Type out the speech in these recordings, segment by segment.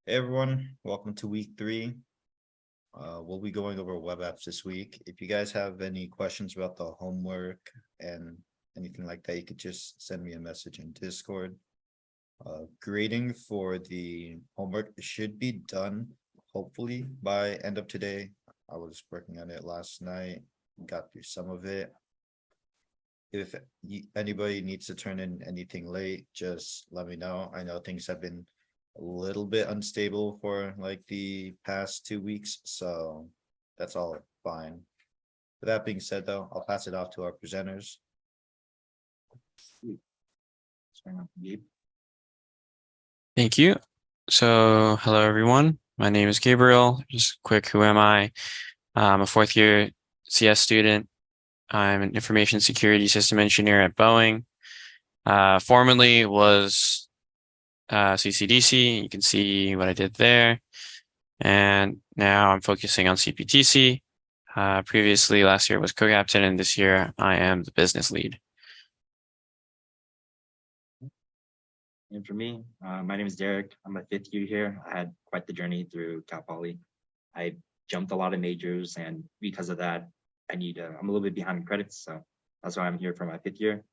Hey everyone, welcome to week 3. We'll be going over web apps this week. If you guys have any questions about the homework and anything like that, you could just send me a message in Discord. Grading for the homework should be done hopefully by end of today. I was working on it last night, got through some of it. If anybody needs to turn in anything late, just let me know. I know things have been a little bit unstable for like the past 2 weeks, so that's all fine. With that being said, though, I'll pass it off to our presenters. Thank you. So, hello everyone. My name is Gabriel. Just quick, who am I? I'm a fourth year CS student. I'm an information security system engineer at Boeing. Formerly was CCDC. You can see what I did there. And now I'm focusing on CPTC. Previously, last year was co-captain, and this year I am the business lead. And for me, my name is Derek. I'm a fifth year here. I had quite the journey through Cal Poly. I jumped a lot of majors, and because of that, I'm a little bit behind in credits, so that's why I'm here for my fifth year.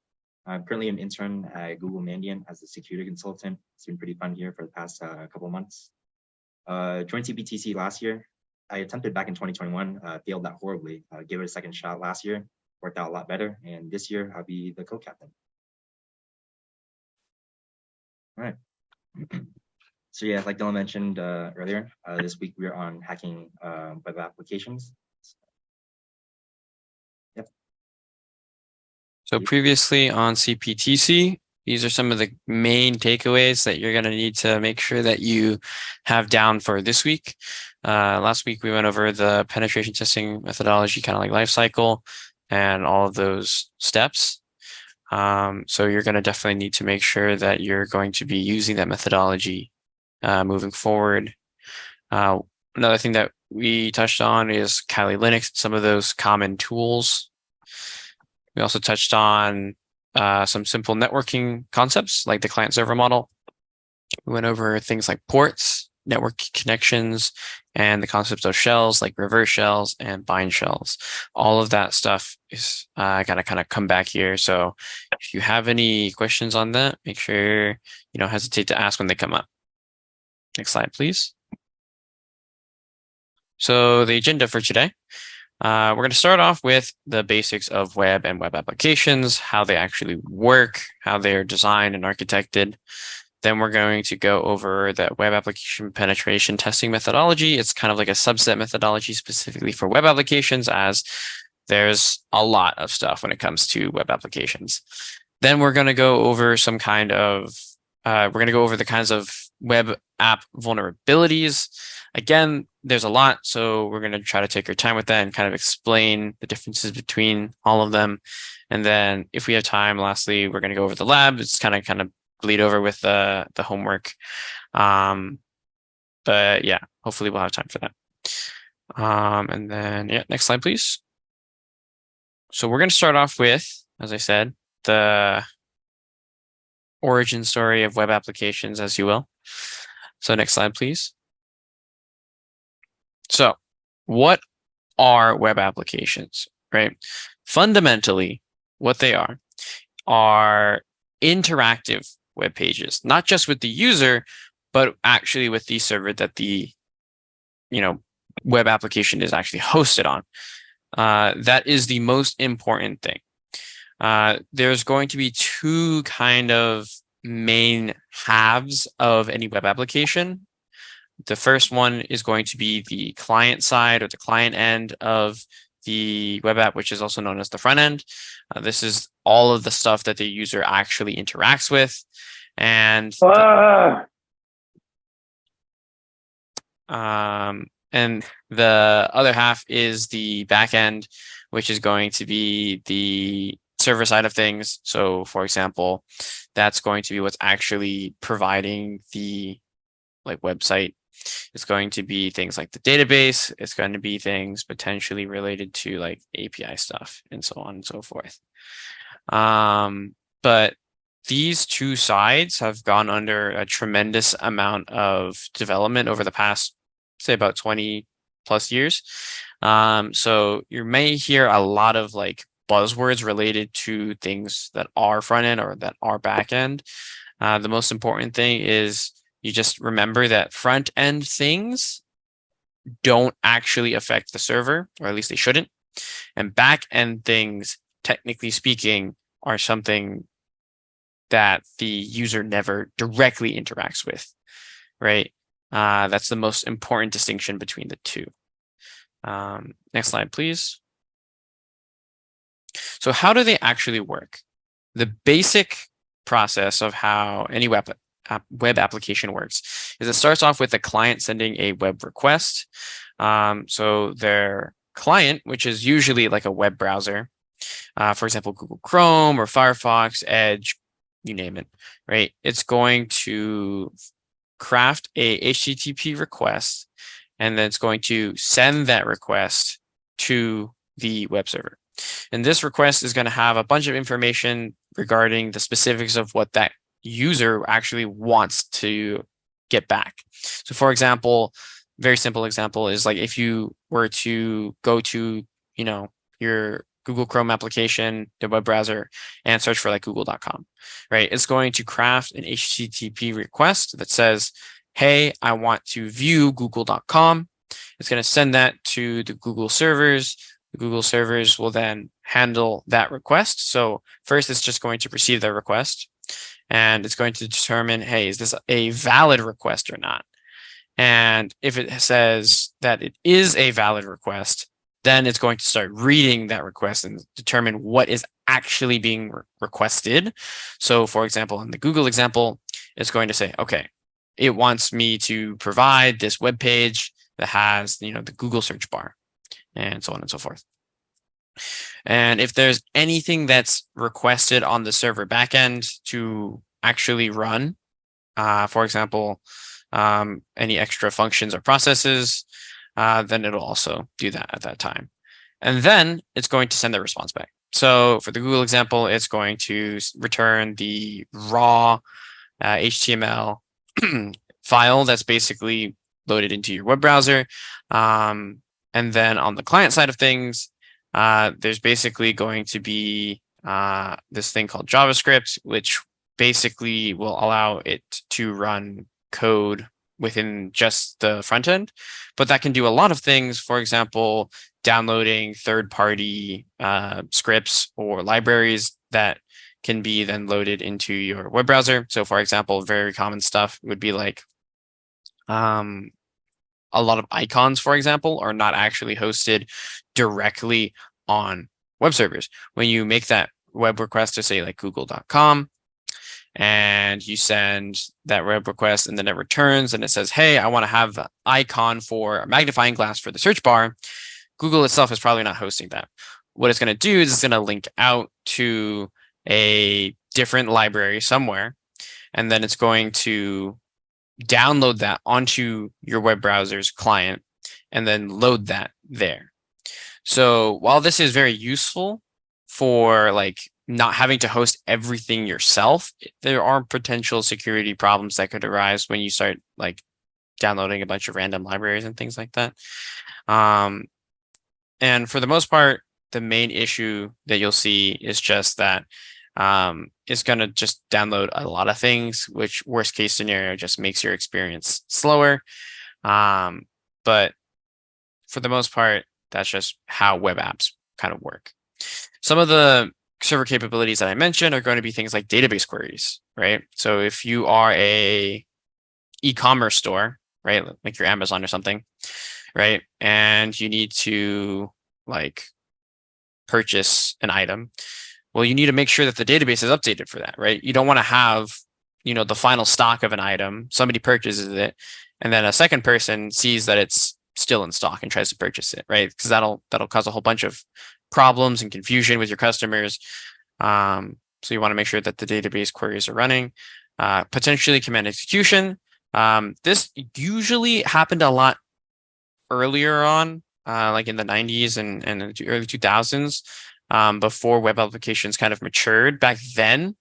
I'm currently an intern at Google Mandiant as a security consultant. It's been pretty fun here for the past couple of months. Joined CPTC last year. I attempted back in 2021, failed that horribly. Gave it a second shot last year, worked out a lot better, and this year I'll be the co-captain. All right. So yeah, like Dylan mentioned earlier, this week we're on hacking web applications. Yep. So previously on CPTC, these are some of the main takeaways that you're going to need to make sure that you have down for this week. Last week, we went over the penetration testing methodology, kind of like life cycle and all of those steps. So you're going to definitely need to make sure that you're going to be using that methodology moving forward. Another thing that we touched on is Kali Linux, some of those common tools. We also touched on some simple networking concepts like the client server model. We went over things like ports, network connections, and the concepts of shells like reverse shells and bind shells. All of that stuff is gonna kind of come back here. So if you have any questions on that, make sure you don't hesitate to ask when they come up. Next slide, please. So the agenda for today. We're going to start off with the basics of web and web applications, how they actually work, how they're designed and architected. Then we're going to go over the web application penetration testing methodology. It's kind of like a subset methodology specifically for web applications, as there's a lot of stuff when it comes to web applications. Then we're going to go over some kind of, we're going to go over the kinds of web app vulnerabilities. Again, there's a lot, so we're going to try to take our time with that and kind of explain the differences between all of them. And then if we have time, lastly, we're going to go over the lab. It's kind of bleed over with the homework. But yeah, hopefully we'll have time for that. And then, yeah, next slide, please. So we're going to start off with, as I said, the origin story of web applications, as you will. So next slide, please. So what are web applications, right? Fundamentally, what they are interactive web pages, not just with the user, but actually with the server that the web application is actually hosted on. That is the most important thing. There's going to be two kind of main halves of any web application. The first one is going to be the client side or the client end of the web app, which is also known as the front end. This is all of the stuff that the user actually interacts with. And the other half is the back end, which is going to be the server side of things. So for example, that's going to be what's actually providing the website. It's going to be things like the database. It's going to be things potentially related to like API stuff and so on and so forth. But these two sides have gone under a tremendous amount of development over the past, say, about 20 plus years. So you may hear a lot of like buzzwords related to things that are front end or that are back end. The most important thing is you just remember that front end things don't actually affect the server, or at least they shouldn't. And back end things, technically speaking, are something that the user never directly interacts with, right? That's the most important distinction between the two. Next slide, please. So how do they actually work? The basic process of how any web application works is it starts off with the client sending a web request. So their client, which is usually like a web browser, for example, Google Chrome or Firefox, Edge, you name it, right? It's going to craft a HTTP request, and then it's going to send that request to the web server. And this request is going to have a bunch of information regarding the specifics of what that user actually wants to get back. So for example, very simple example is like if you were to go to, your Google Chrome application, the web browser, and search for like google.com, right? It's going to craft an HTTP request that says, hey, I want to view google.com. It's going to send that to the Google servers. The Google servers will then handle that request. So first, it's just going to receive the request, and it's going to determine, hey, is this a valid request or not? And if it says that it is a valid request, then it's going to start reading that request and determine what is actually being requested. So for example, in the Google example, it's going to say, okay, it wants me to provide this web page that has, the Google search bar, and so on and so forth. And if there's anything that's requested on the server backend to actually run, for example, any extra functions or processes, then it'll also do that at that time. And then it's going to send the response back. So for the Google example, it's going to return the raw HTML file that's basically loaded into your web browser. And then on the client side of things, there's basically going to be this thing called JavaScript, which basically will allow it to run code within just the front end, but that can do a lot of things. For example, downloading third-party scripts or libraries that can be then loaded into your web browser. So for example, very common stuff would be like a lot of icons, for example, are not actually hosted directly on web servers. When you make that web request to say like google.com, and you send that web request and then it returns and it says, hey, I want to have the icon for a magnifying glass for the search bar, Google itself is probably not hosting that. What it's going to do is it's going to link out to a different library somewhere, and then it's going to download that onto your web browser's client and then load that there. So while this is very useful for like not having to host everything yourself, there are potential security problems that could arise when you start like downloading a bunch of random libraries and things like that. And for the most part, the main issue that you'll see is just that it's going to just download a lot of things, which worst case scenario just makes your experience slower. But for the most part, that's just how web apps kind of work. Some of the server capabilities that I mentioned are going to be things like database queries, right? So if you are a e-commerce store, right, like your Amazon or something, right, and you need to like purchase an item, well, you need to make sure that the database is updated for that, right? You don't want to have, the final stock of an item, somebody purchases it, and then a second person sees that it's still in stock and tries to purchase it, right? Because that'll cause a whole bunch of problems and confusion with your customers. So you want to make sure that the database queries are running. Potentially command execution. This usually happened a lot earlier on, like in the 90s and the early 2000s, before web applications kind of matured. Back then,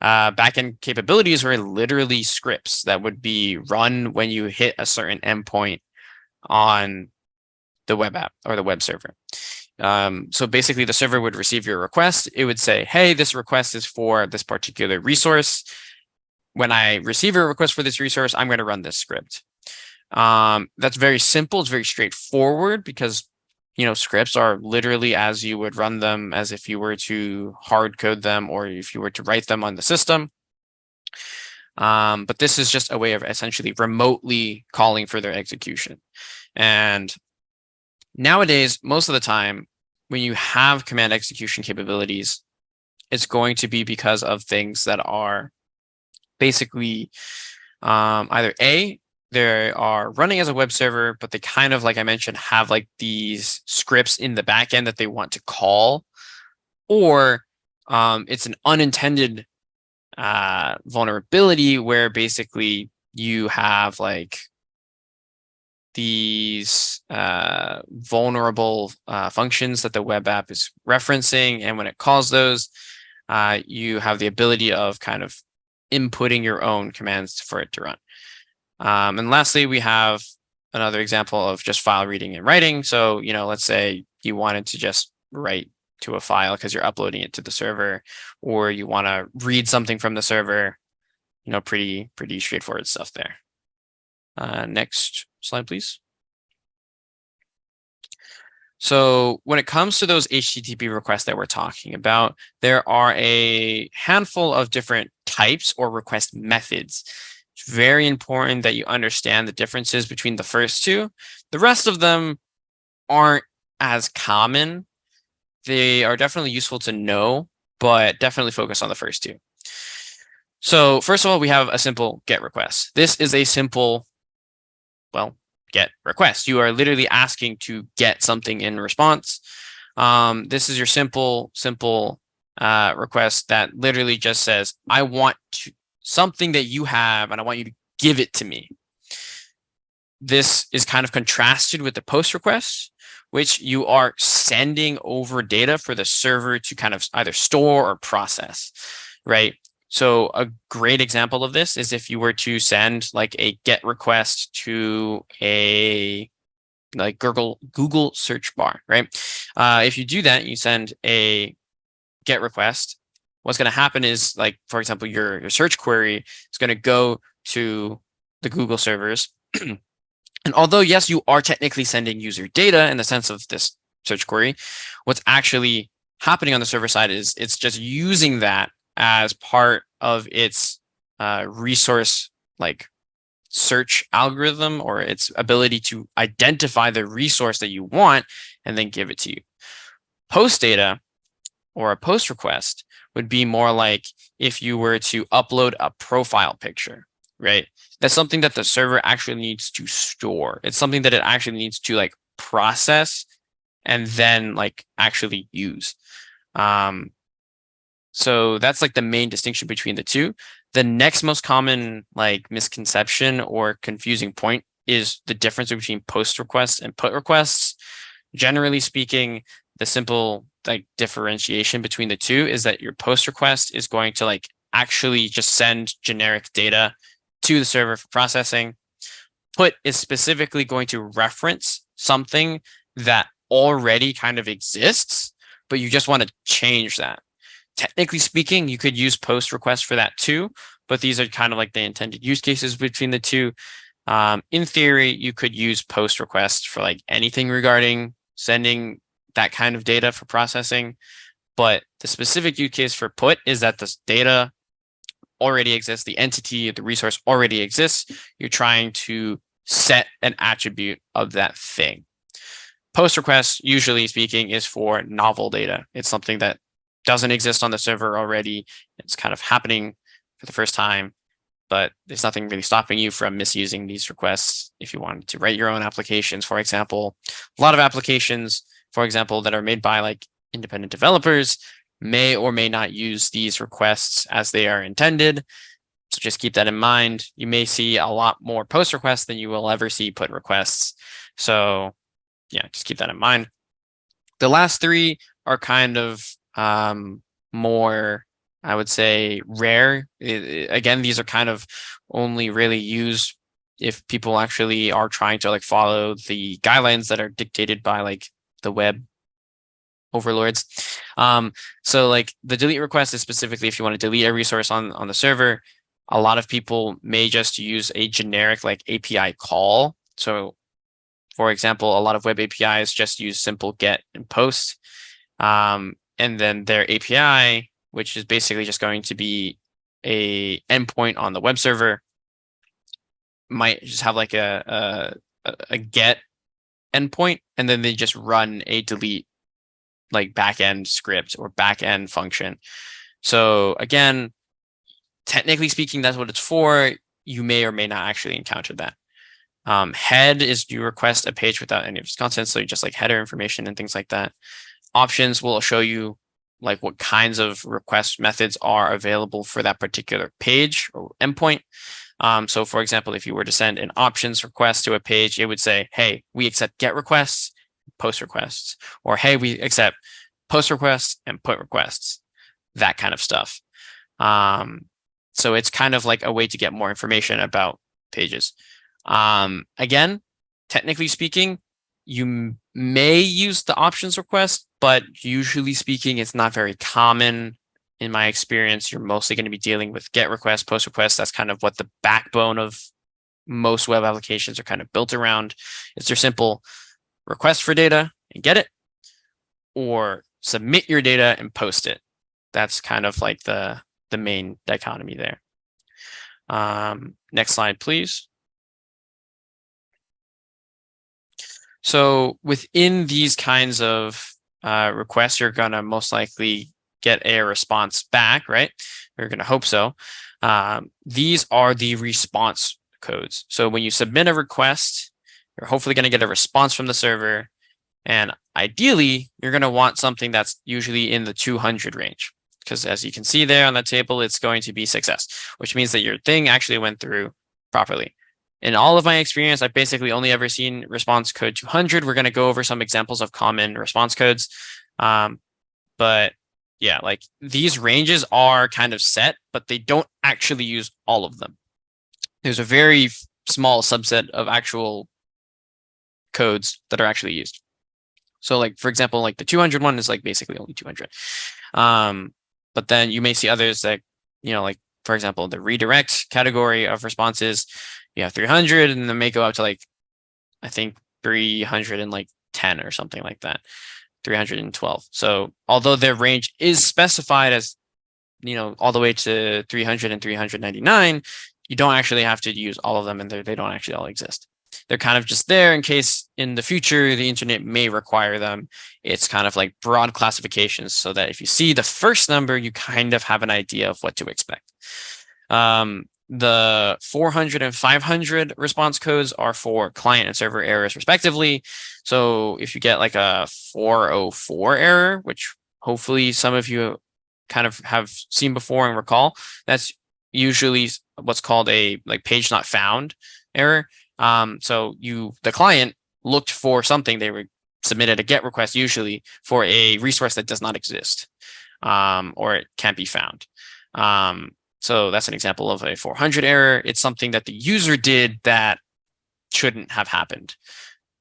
backend capabilities were literally scripts that would be run when you hit a certain endpoint on the web app or the web server. So basically the server would receive your request. It would say, hey, this request is for this particular resource. When I receive a request for this resource, I'm going to run this script. That's very simple. It's very straightforward because, scripts are literally as you would run them as if you were to hard code them or if you were to write them on the system. But this is just a way of essentially remotely calling for their execution. And nowadays, most of the time, when you have command execution capabilities, it's going to be because of things that are basically either A, they are running as a web server, but they kind of, like I mentioned, have like these scripts in the backend that they want to call, or it's an unintended vulnerability where basically you have like these vulnerable functions that the web app is referencing. And when it calls those, you have the ability of kind of inputting your own commands for it to run. And lastly, we have another example of just file reading and writing. So, let's say you wanted to just write to a file because you're uploading it to the server, or you want to read something from the server, pretty straightforward stuff there. Next slide, please. So when it comes to those HTTP requests that we're talking about, there are a handful of different types or request methods. It's very important that you understand the differences between the first two. The rest of them aren't as common. They are definitely useful to know, but definitely focus on the first two. So first of all, we have a simple GET request. This is a simple, GET request. You are literally asking to get something in response. This is your simple request that literally just says, I want something that you have and I want you to give it to me. This is kind of contrasted with the POST request, which you are sending over data for the server to kind of either store or process, right? So a great example of this is if you were to send like a GET request to a like Google search bar, right? If you do that, you send a GET request. What's going to happen is, like, for example, your search query is going to go to the Google servers. And although, yes, you are technically sending user data in the sense of this search query, what's actually happening on the server side is it's just using that as part of its resource like search algorithm or its ability to identify the resource that you want and then give it to you. Post data or a post request would be more like if you were to upload a profile picture, right? That's something that the server actually needs to store. It's something that it actually needs to like process and then like actually use. So that's like the main distinction between the two. The next most common like misconception or confusing point is the difference between post requests and put requests. Generally speaking, the simple like differentiation between the two is that your post request is going to like actually just send generic data to the server for processing. Put is specifically going to reference something that already kind of exists, but you just want to change that. Technically speaking, you could use post requests for that too, but these are kind of like the intended use cases between the two. In theory, you could use post requests for like anything regarding sending that kind of data for processing. But the specific use case for put is that this data already exists, the entity, the resource already exists. You're trying to set an attribute of that thing. Post request, usually speaking, is for novel data. It's something that doesn't exist on the server already. It's kind of happening for the first time, but there's nothing really stopping you from misusing these requests if you wanted to write your own applications. For example, a lot of applications, for example, that are made by like independent developers may or may not use these requests as they are intended. So just keep that in mind. You may see a lot more post requests than you will ever see put requests. So yeah, just keep that in mind. The last three are kind of more I would say rare. Again, these are kind of only really used if people actually are trying to like follow the guidelines that are dictated by like the web overlords. So like the delete request is specifically if you want to delete a resource on the server. A lot of people may just use a generic like API call. So for example, a lot of web APIs just use simple get and post. And then their API, which is basically just going to be a endpoint on the web server, might just have like a get endpoint, and then they just run a delete like backend script or backend function. So again, technically speaking, that's what it's for. You may or may not actually encounter that. Head is you request a page without any of its content, so you just like header information and things like that. Options will show you like what kinds of request methods are available for that particular page or endpoint. So for example, if you were to send an options request to a page, it would say, hey, we accept get requests, post requests, or hey, we accept post requests and put requests, that kind of stuff. So it's kind of like a way to get more information about pages. Again, technically speaking, you may use the options request, but usually speaking, it's not very common. In my experience, you're mostly going to be dealing with get requests, post requests. That's kind of what the backbone of most web applications are kind of built around. It's your simple request for data and get it, or submit your data and post it. That's kind of like the main dichotomy there. Next slide, please. So within these kinds of requests, you're going to most likely get a response back, right? You're going to hope so. These are the response codes. So when you submit a request, you're hopefully going to get a response from the server. And ideally, you're going to want something that's usually in the 200 range. Because as you can see there on the table, it's going to be success, which means that your thing actually went through properly. In all of my experience, I've basically only ever seen response code 200. We're going to go over some examples of common response codes. But yeah, like these ranges are kind of set, but they don't actually use all of them. There's a very small subset of actual codes that are actually used. So like, for example, like the 200 one is like basically only 200. But then you may see others that, you know, like, for example, the redirect category of responses, you have 300 and then may go up to like, I think 310 or something like that, 312. So although their range is specified as, you know, all the way to 300 and 399, you don't actually have to use all of them, and they don't actually all exist. They're kind of just there in case in the future the internet may require them. It's kind of like broad classifications so that if you see the first number, you kind of have an idea of what to expect. The 400 and 500 response codes are for client and server errors respectively. So if you get like a 404 error, which hopefully some of you kind of have seen before and recall, that's usually what's called a like page not found error. So the client looked for something, they submitted a GET request usually for a resource that does not exist, or it can't be found. So that's an example of a 400 error. It's something that the user did that shouldn't have happened.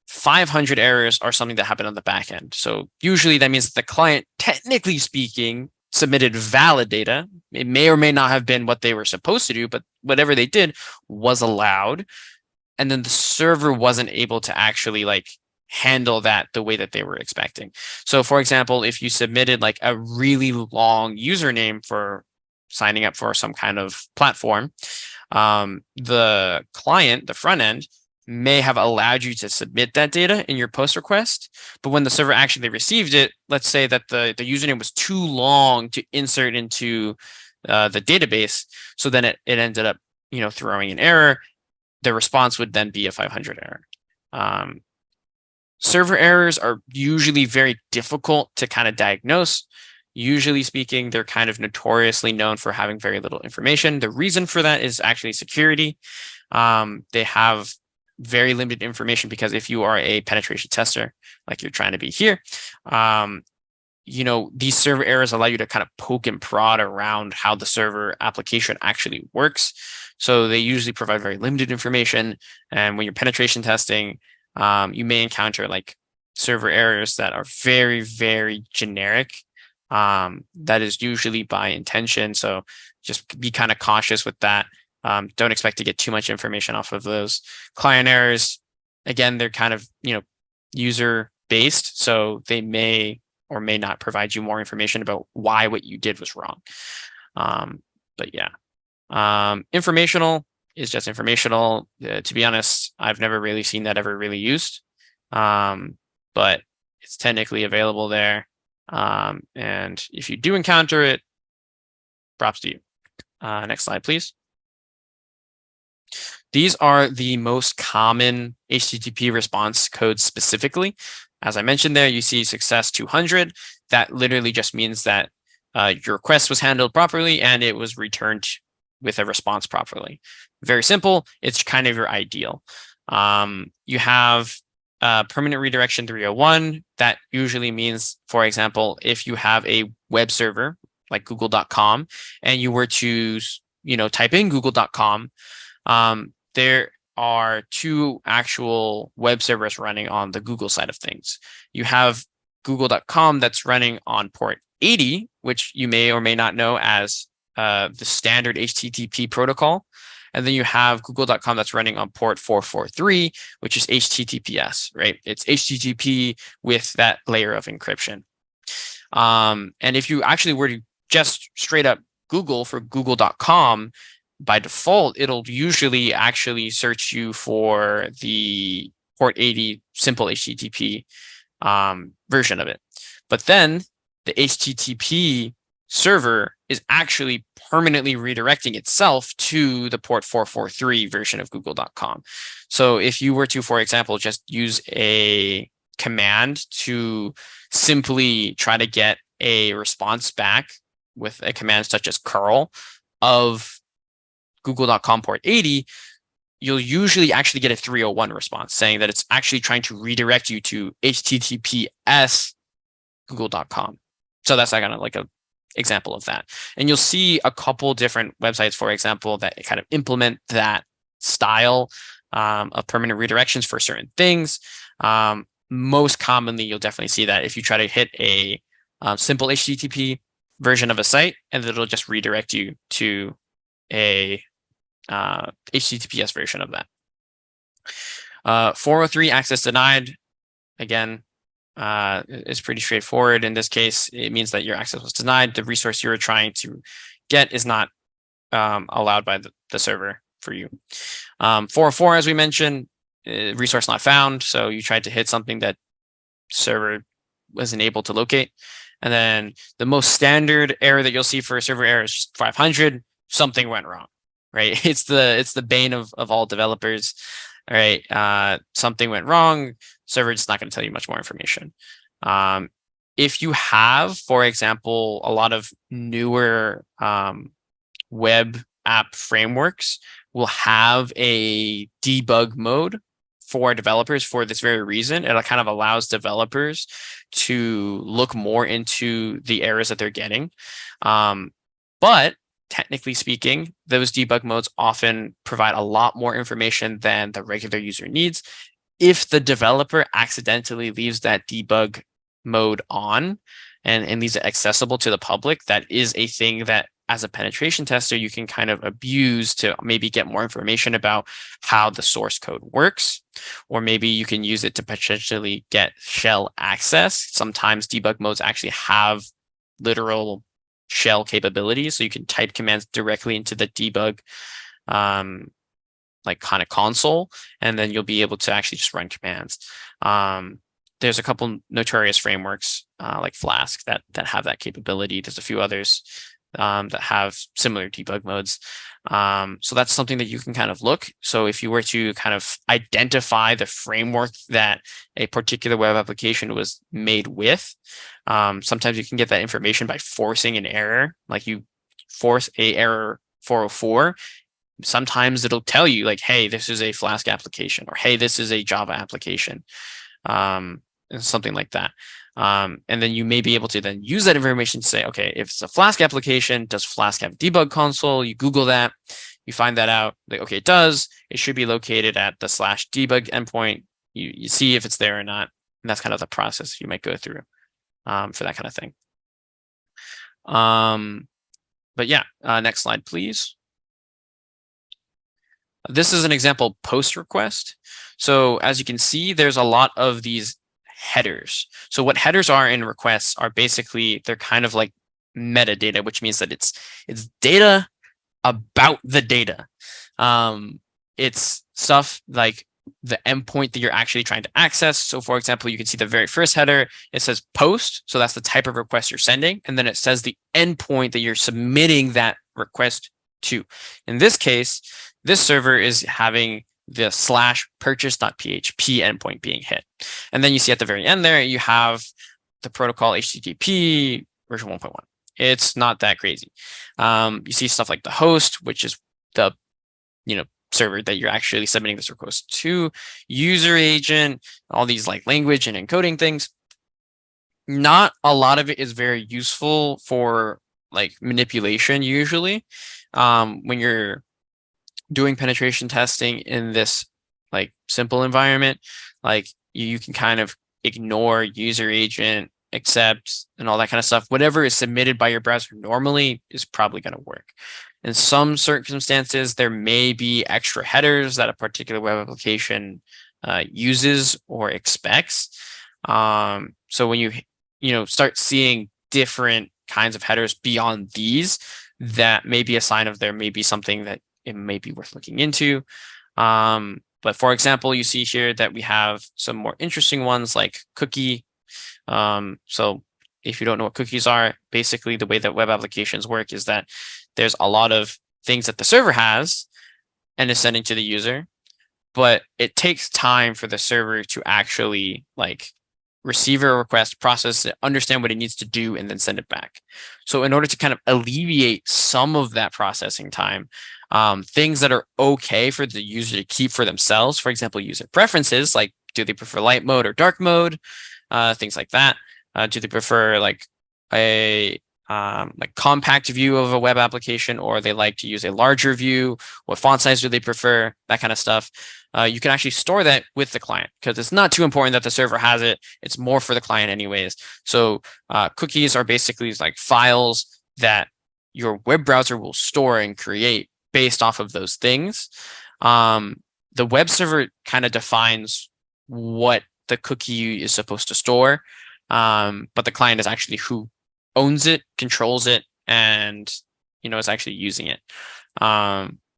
500 errors are something that happened on the back end. So usually that means that the client, technically speaking, submitted valid data. It may or may not have been what they were supposed to do, but whatever they did was allowed. And then the server wasn't able to actually like handle that the way that they were expecting. So for example, if you submitted like a really long username for signing up for some kind of platform, the client, the front end, may have allowed you to submit that data in your post request. But when the server actually received it, let's say that the username was too long to insert into the database. So then it ended up, you know, throwing an error. The response would then be a 500 error. Server errors are usually very difficult to kind of diagnose. Usually speaking, they're kind of notoriously known for having very little information. The reason for that is actually security. They have very limited information because if you are a penetration tester, like you're trying to be here, these server errors allow you to kind of poke and prod around how the server application actually works. So they usually provide very limited information. And when you're penetration testing, you may encounter like server errors that are very, very generic. That is usually by intention. So just be kind of cautious with that. Don't expect to get too much information off of those. Client errors, again, they're kind of, user based. So they may or may not provide you more information about why what you did was wrong. But yeah, informational is just informational. To be honest, I've never really seen that ever really used, but it's technically available there. And if you do encounter it, props to you. Next slide, please. These are the most common HTTP response codes specifically. As I mentioned there, you see success 200. That literally just means that your request was handled properly and it was returned with a response properly. Very simple. It's kind of your ideal. You have permanent redirection 301. That usually means, for example, if you have a web server like google.com and you were to type in google.com, there are two actual web servers running on the Google side of things. You have google.com that's running on port 80, which you may or may not know as the standard HTTP protocol. And then you have google.com that's running on port 443, which is HTTPS, right? It's HTTP with that layer of encryption. And if you actually were to just straight up Google for google.com, by default, it'll usually actually search you for the port 80 simple HTTP version of it. But then the HTTP server is actually permanently redirecting itself to the port 443 version of google.com. So if you were to, for example, just use a command to simply try to get a response back with a command such as curl of google.com port 80, you'll usually actually get a 301 response saying that it's actually trying to redirect you to HTTPS google.com. So that's kind of like an example of that. And you'll see a couple different websites, for example, that kind of implement that style of permanent redirections for certain things. Most commonly, you'll definitely see that if you try to hit a simple HTTP version of a site, and it'll just redirect you to a HTTPS version of that. 403 access denied. Again, it's pretty straightforward. In this case, it means that your access was denied. The resource you were trying to get is not allowed by the server for you. 404, as we mentioned, resource not found. So you tried to hit something that server wasn't able to locate. And then the most standard error that you'll see for a server error is just 500. Something went wrong, right? It's the bane of all developers. All right, something went wrong. Server is not going to tell you much more information. If you have, for example, a lot of newer web app frameworks will have a debug mode for developers for this very reason. It kind of allows developers to look more into the errors that they're getting. But technically speaking, those debug modes often provide a lot more information than the regular user needs. If the developer accidentally leaves that debug mode on and leaves it accessible to the public, that is a thing that as a penetration tester, you can kind of abuse to maybe get more information about how the source code works, or maybe you can use it to potentially get shell access. Sometimes debug modes actually have literal shell capabilities, so you can type commands directly into the debug like kind of console, and then you'll be able to actually just run commands. There's a couple notorious frameworks like Flask that have that capability. There's a few others that have similar debug modes. So that's something that you can kind of look. So if you were to kind of identify the framework that a particular web application was made with, sometimes you can get that information by forcing an error, like you force a error 404. Sometimes it'll tell you like, hey, this is a Flask application, or hey, this is a Java application. something like that. And then you may be able to then use that information to say, okay, if it's a Flask application, does Flask have a debug console? You Google that, you find that out, like, okay, it does. It should be located at the /debug endpoint. You see if it's there or not. And that's kind of the process you might go through for that kind of thing. But yeah, next slide, please. This is an example post request. So as you can see, there's a lot of these headers. So what headers are in requests are basically, they're kind of like metadata, which means that it's data about the data. It's stuff like the endpoint that you're actually trying to access. So for example, you can see the very first header, it says post. So that's the type of request you're sending. And then it says the endpoint that you're submitting that request to. In this case, this server is having the /purchase.php endpoint being hit. And then you see at the very end there, you have the protocol HTTP version 1.1. It's not that crazy. You see stuff like the host, which is the, server that you're actually submitting this request to, user agent, all these like language and encoding things. Not a lot of it is very useful for like manipulation usually. When you're doing penetration testing in this like simple environment, like you can kind of ignore user agent, accept, and all that kind of stuff. Whatever is submitted by your browser normally is probably going to work. In some circumstances, there may be extra headers that a particular web application uses or expects. So when you start seeing different kinds of headers beyond these, that may be a sign of there may be something that it may be worth looking into. But for example, you see here that we have some more interesting ones like cookie. So if you don't know what cookies are, basically the way that web applications work is that there's a lot of things that the server has and is sending to the user, but it takes time for the server to actually like receive a request, process it, understand what it needs to do, and then send it back. So in order to kind of alleviate some of that processing time, things that are okay for the user to keep for themselves, for example, user preferences, like do they prefer light mode or dark mode, things like that. Do they prefer like a compact view of a web application, or they like to use a larger view? What font size do they prefer? That kind of stuff. You can actually store that with the client because it's not too important that the server has it. It's more for the client anyways. So cookies are basically like files that your web browser will store and create based off of those things. The web server kind of defines what the cookie is supposed to store, but the client is actually who owns it, controls it, and is actually using it.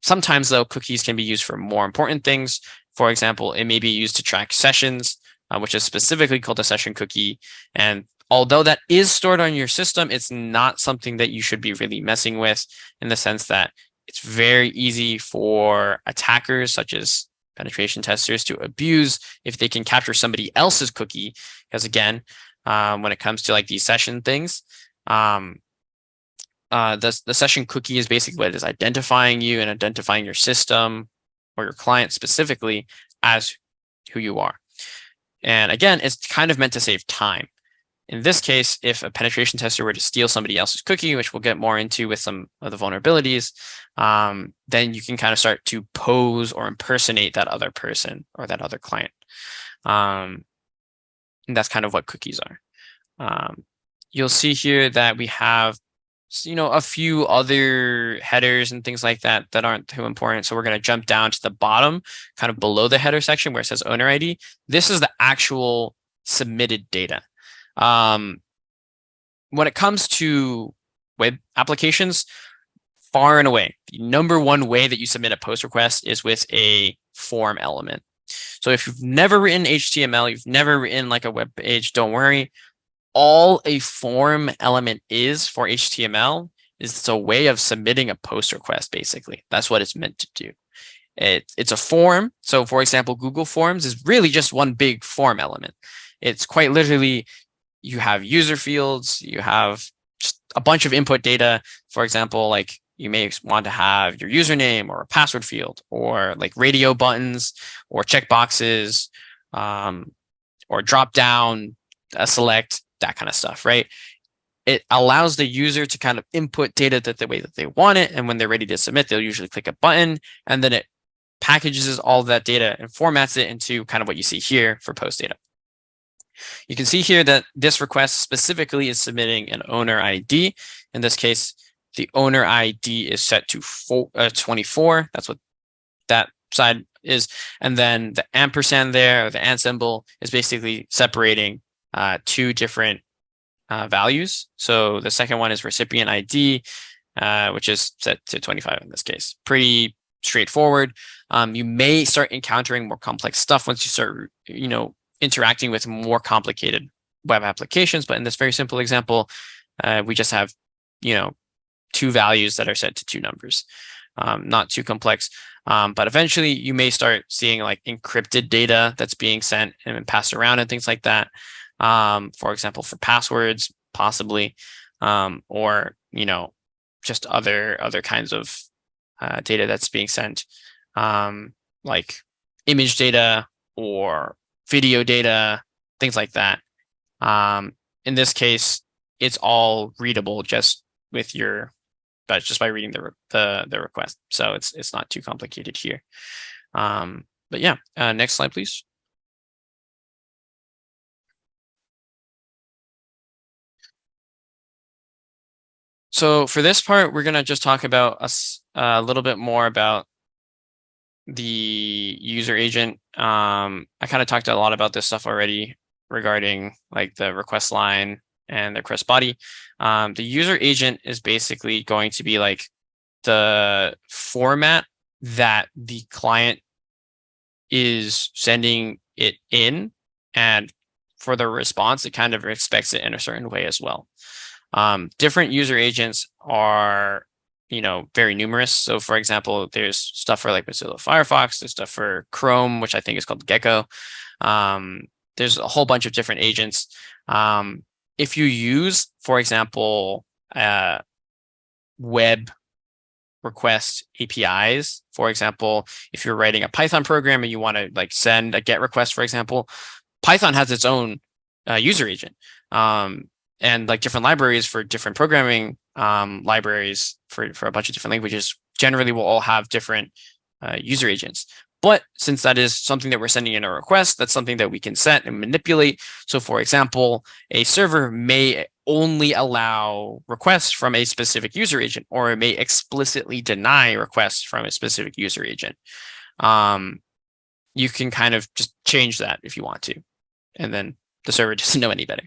Sometimes though, cookies can be used for more important things. For example, it may be used to track sessions, which is specifically called a session cookie. And although that is stored on your system, it's not something that you should be really messing with, in the sense that it's very easy for attackers such as penetration testers to abuse if they can capture somebody else's cookie. Because again, when it comes to like these session things, the session cookie is basically what is identifying you and identifying your system or your client specifically as who you are. And again, it's kind of meant to save time. In this case, if a penetration tester were to steal somebody else's cookie, which we'll get more into with some of the vulnerabilities, then you can kind of start to pose or impersonate that other person or that other client. And that's kind of what cookies are. You'll see here that we have a few other headers and things like that that aren't too important. So we're going to jump down to the bottom, kind of below the header section where it says owner ID. This is the actual submitted data. When it comes to web applications, far and away, the number one way that you submit a post request is with a form element. So if you've never written HTML, you've never written like a web page, don't worry. All a form element is for HTML is it's a way of submitting a post request, basically. That's what it's meant to do. It's a form. So for example, Google Forms is really just one big form element. It's quite literally, you have user fields, you have just a bunch of input data. For example, like you may want to have your username or a password field, or like radio buttons or checkboxes, or drop down, select, that kind of stuff, right? It allows the user to kind of input data the way that they want it. And when they're ready to submit, they'll usually click a button, and then it packages all of that data and formats it into kind of what you see here for post data. You can see here that this request specifically is submitting an owner ID. In this case, the owner ID is set to 24. That's what that side is. And then the ampersand there, or the and symbol, is basically separating two different values. So the second one is recipient ID, which is set to 25 in this case. Pretty straightforward. You may start encountering more complex stuff once you start, interacting with more complicated web applications. But in this very simple example, we just have, two values that are set to two numbers. Not too complex. But eventually you may start seeing like encrypted data that's being sent and passed around and things like that. For example, for passwords, possibly, or, just other kinds of data that's being sent, like image data or video data, things like that. In this case, it's all readable just by reading the request. So it's not too complicated here. But yeah, next slide, please. So for this part, we're gonna just talk about a little bit more about the user agent. I kind of talked a lot about this stuff already regarding like the request line and the request body. The user agent is basically going to be like the format that the client is sending it in, and for the response, it kind of expects it in a certain way as well. Different user agents are, very numerous. So for example, there's stuff for like Mozilla Firefox, there's stuff for Chrome, which I think is called Gecko. There's a whole bunch of different agents. If you use, for example, web request APIs, for example, if you're writing a Python program and you want to like send a GET request, for example, Python has its own user agent. And like different libraries for different programming libraries for a bunch of different languages generally will all have different user agents. But since that is something that we're sending in a request, that's something that we can set and manipulate. So for example, a server may only allow requests from a specific user agent, or it may explicitly deny requests from a specific user agent. You can kind of just change that if you want to, and then the server doesn't know any better.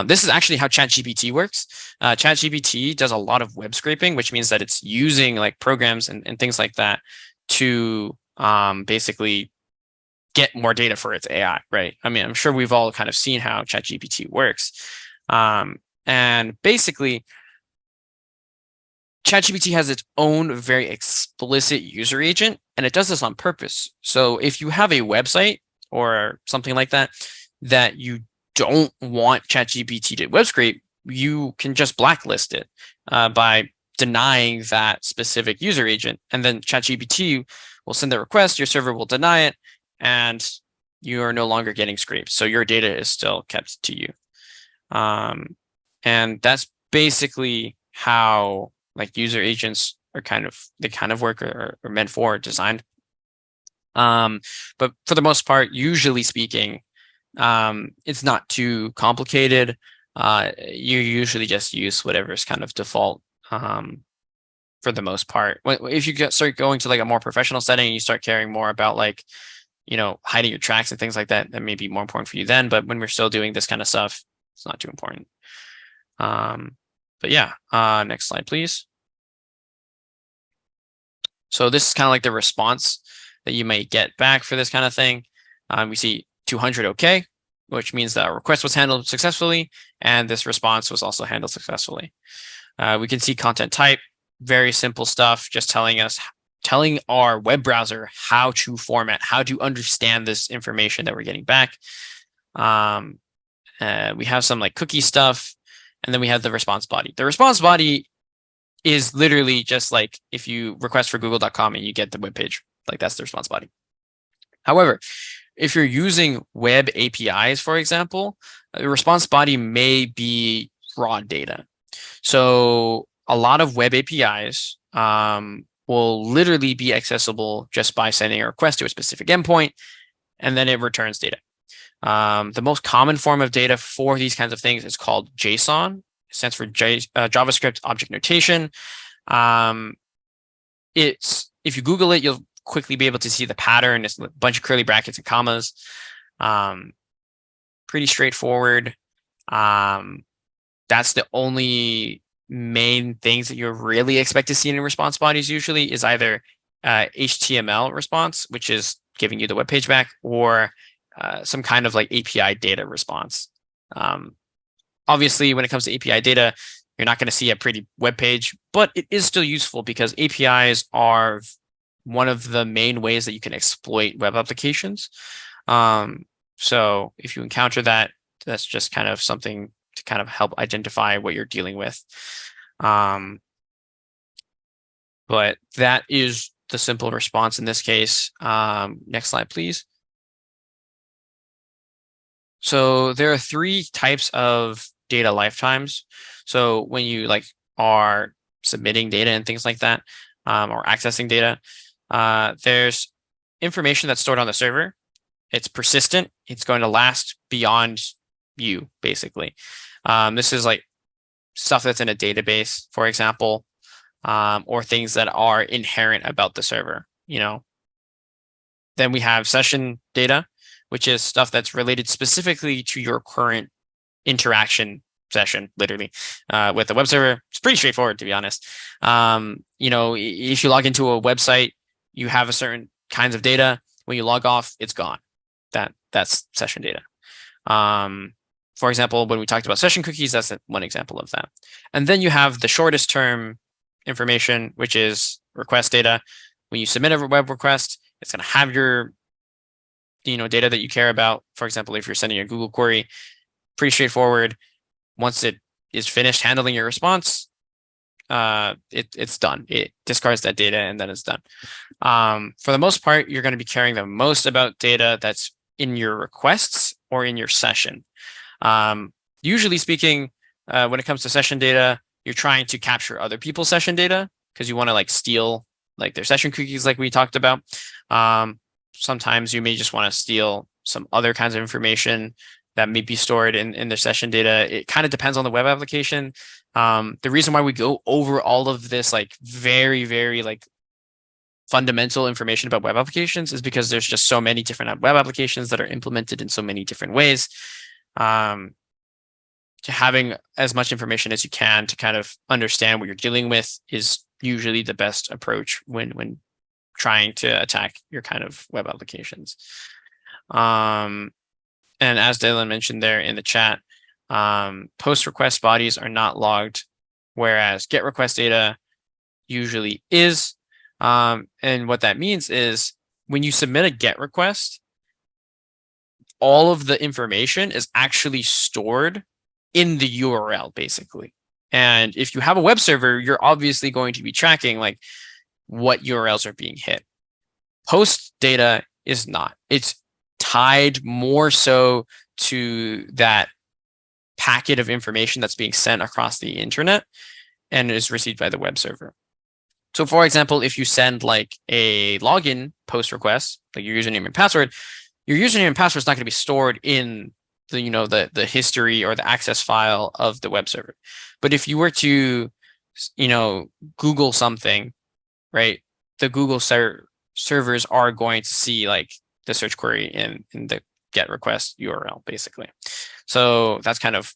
This is actually how ChatGPT works. ChatGPT does a lot of web scraping, which means that it's using like programs and things like that to basically get more data for its AI, right? I mean, I'm sure we've all kind of seen how ChatGPT works. And basically, ChatGPT has its own very explicit user agent, and it does this on purpose. So if you have a website or something like that, that you don't want ChatGPT to web scrape, you can just blacklist it by denying that specific user agent. And then ChatGPT will send the request, your server will deny it, and you are no longer getting scraped. So your data is still kept to you. And that's basically how like user agents are kind of work or meant for, designed. But for the most part, usually speaking, it's not too complicated. You usually just use whatever's kind of default for the most part. If you start going to like a more professional setting, you start caring more about like, hiding your tracks and things like that, that may be more important for you then. But when we're still doing this kind of stuff, it's not too important. But yeah, next slide, please. So this is kind of like the response that you may get back for this kind of thing. We see 200 okay, which means that our request was handled successfully, and this response was also handled successfully. We can see content type, very simple stuff, just telling our web browser how to format, how to understand this information that we're getting back. We have some like cookie stuff, and then we have the response body. The response body is literally just like if you request for google.com and you get the web page, like that's the response body. However, if you're using web APIs, for example, the response body may be raw data. So a lot of web APIs will literally be accessible just by sending a request to a specific endpoint, and then it returns data. The most common form of data for these kinds of things is called JSON. It stands for JavaScript Object Notation. It's if you Google it, you'll quickly be able to see the pattern. It's a bunch of curly brackets and commas. Pretty straightforward. That's the only main things that you really expect to see in response bodies usually is either HTML response, which is giving you the web page back, or some kind of like API data response. Obviously, when it comes to API data, you're not going to see a pretty web page, but it is still useful because APIs are one of the main ways that you can exploit web applications. So if you encounter that, that's just kind of something to kind of help identify what you're dealing with. But that is the simple response in this case. Next slide, please. So there are 3 types of data lifetimes. So when you are submitting data and things like that, or accessing data, there's information that's stored on the server. It's persistent. It's going to last beyond you, basically. This is like stuff that's in a database, for example, or things that are inherent about the server, Then we have session data, which is stuff that's related specifically to your current interaction session, literally, with the web server. It's pretty straightforward, to be honest. If you log into a website, you have a certain kinds of data. When you log off, it's gone. That's session data. For example, when we talked about session cookies, that's one example of that. And then you have the shortest term information, which is request data. When you submit a web request, it's going to have your data that you care about. For example, if you're sending a Google query, pretty straightforward. Once it is finished handling your response, it's done. It discards that data and then it's done. For the most part, you're going to be caring the most about data that's in your requests or in your session. Usually speaking, when it comes to session data, you're trying to capture other people's session data because you want to steal their session cookies like we talked about. Sometimes you may just want to steal some other kinds of information that may be stored in their session data. It kind of depends on the web application. The reason why we go over all of this very, very fundamental information about web applications is because there's just so many different web applications that are implemented in so many different ways. Having as much information as you can to kind of understand what you're dealing with is usually the best approach when trying to attack your kind of web applications. And as Dylan mentioned there in the chat, post request bodies are not logged, whereas get request data usually is. And what that means is when you submit a get request, all of the information is actually stored in the URL, basically. And if you have a web server, you're obviously going to be tracking what URLs are being hit. Post data is not. It's tied more so to that packet of information that's being sent across the internet and is received by the web server. So for example, if you send a login post request, your username and password, your username and password is not going to be stored in the history or the access file of the web server. But if you were to, Google something, right, the Google servers are going to see the search query in the get request URL, basically. So that's kind of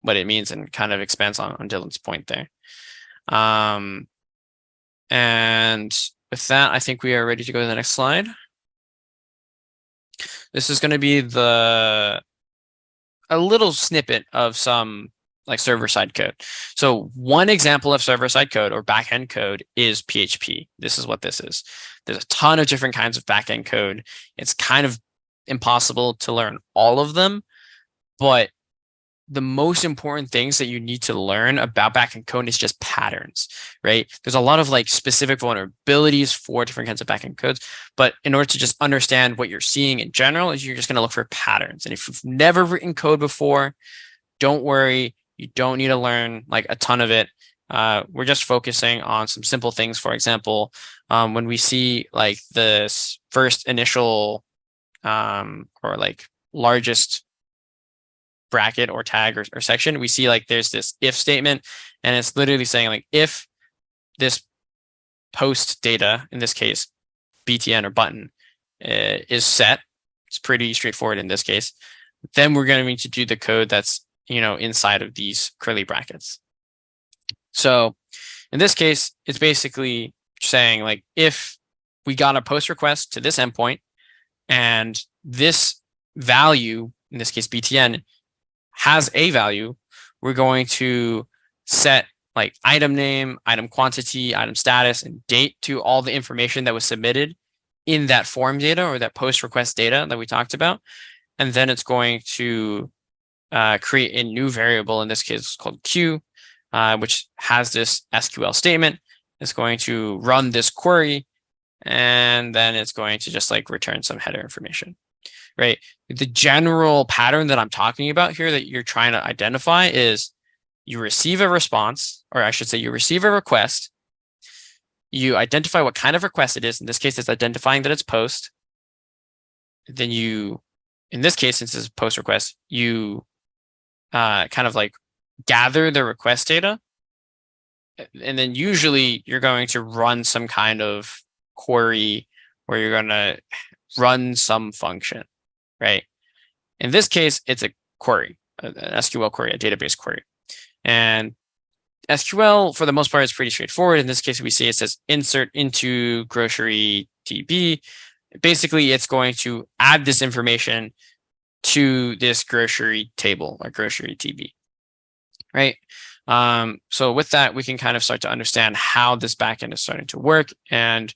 what it means and kind of expands on Dylan's point there. And with that, I think we are ready to go to the next slide. This is going to be a little snippet of some server-side code. So one example of server-side code or backend code is PHP. This is what this is. There's a ton of different kinds of backend code. It's kind of impossible to learn all of them, but the most important things that you need to learn about backend code is just patterns, right? There's a lot of like specific vulnerabilities for different kinds of backend codes, but in order to just understand what you're seeing in general, is you're just going to look for patterns. And if you've never written code before, don't worry, you don't need to learn like a ton of it. We're just focusing on some simple things. For example, when we see like this first initial or like largest bracket or tag or section, we see like there's this if statement, and it's literally saying like if this post data, in this case BTN or button, is set, it's pretty straightforward in this case, then we're going to do the code that's inside of these curly brackets. So in this case, it's basically saying like if we got a post request to this endpoint and this value, in this case BTN, has a value, we're going to set like item name, item quantity, item status, and date to all the information that was submitted in that form data or that post request data that we talked about. And then it's going to create a new variable, in this case called Q, which has this SQL statement. It's going to run this query, and then it's going to just like return some header information, right? The general pattern that I'm talking about here that you're trying to identify is you receive a response, or I should say you receive a request. You identify what kind of request it is. In this case, it's identifying that it's post. Then you, in this case, since it's a post request, you kind of like gather the request data. And then usually you're going to run some kind of query where you're going to run some function, right? In this case, it's a query, an SQL query, a database query. And SQL, for the most part, is pretty straightforward. In this case, we see it says insert into grocery TB. Basically, it's going to add this information to this grocery table or grocery TB, right? So with that, we can kind of start to understand how this backend is starting to work. And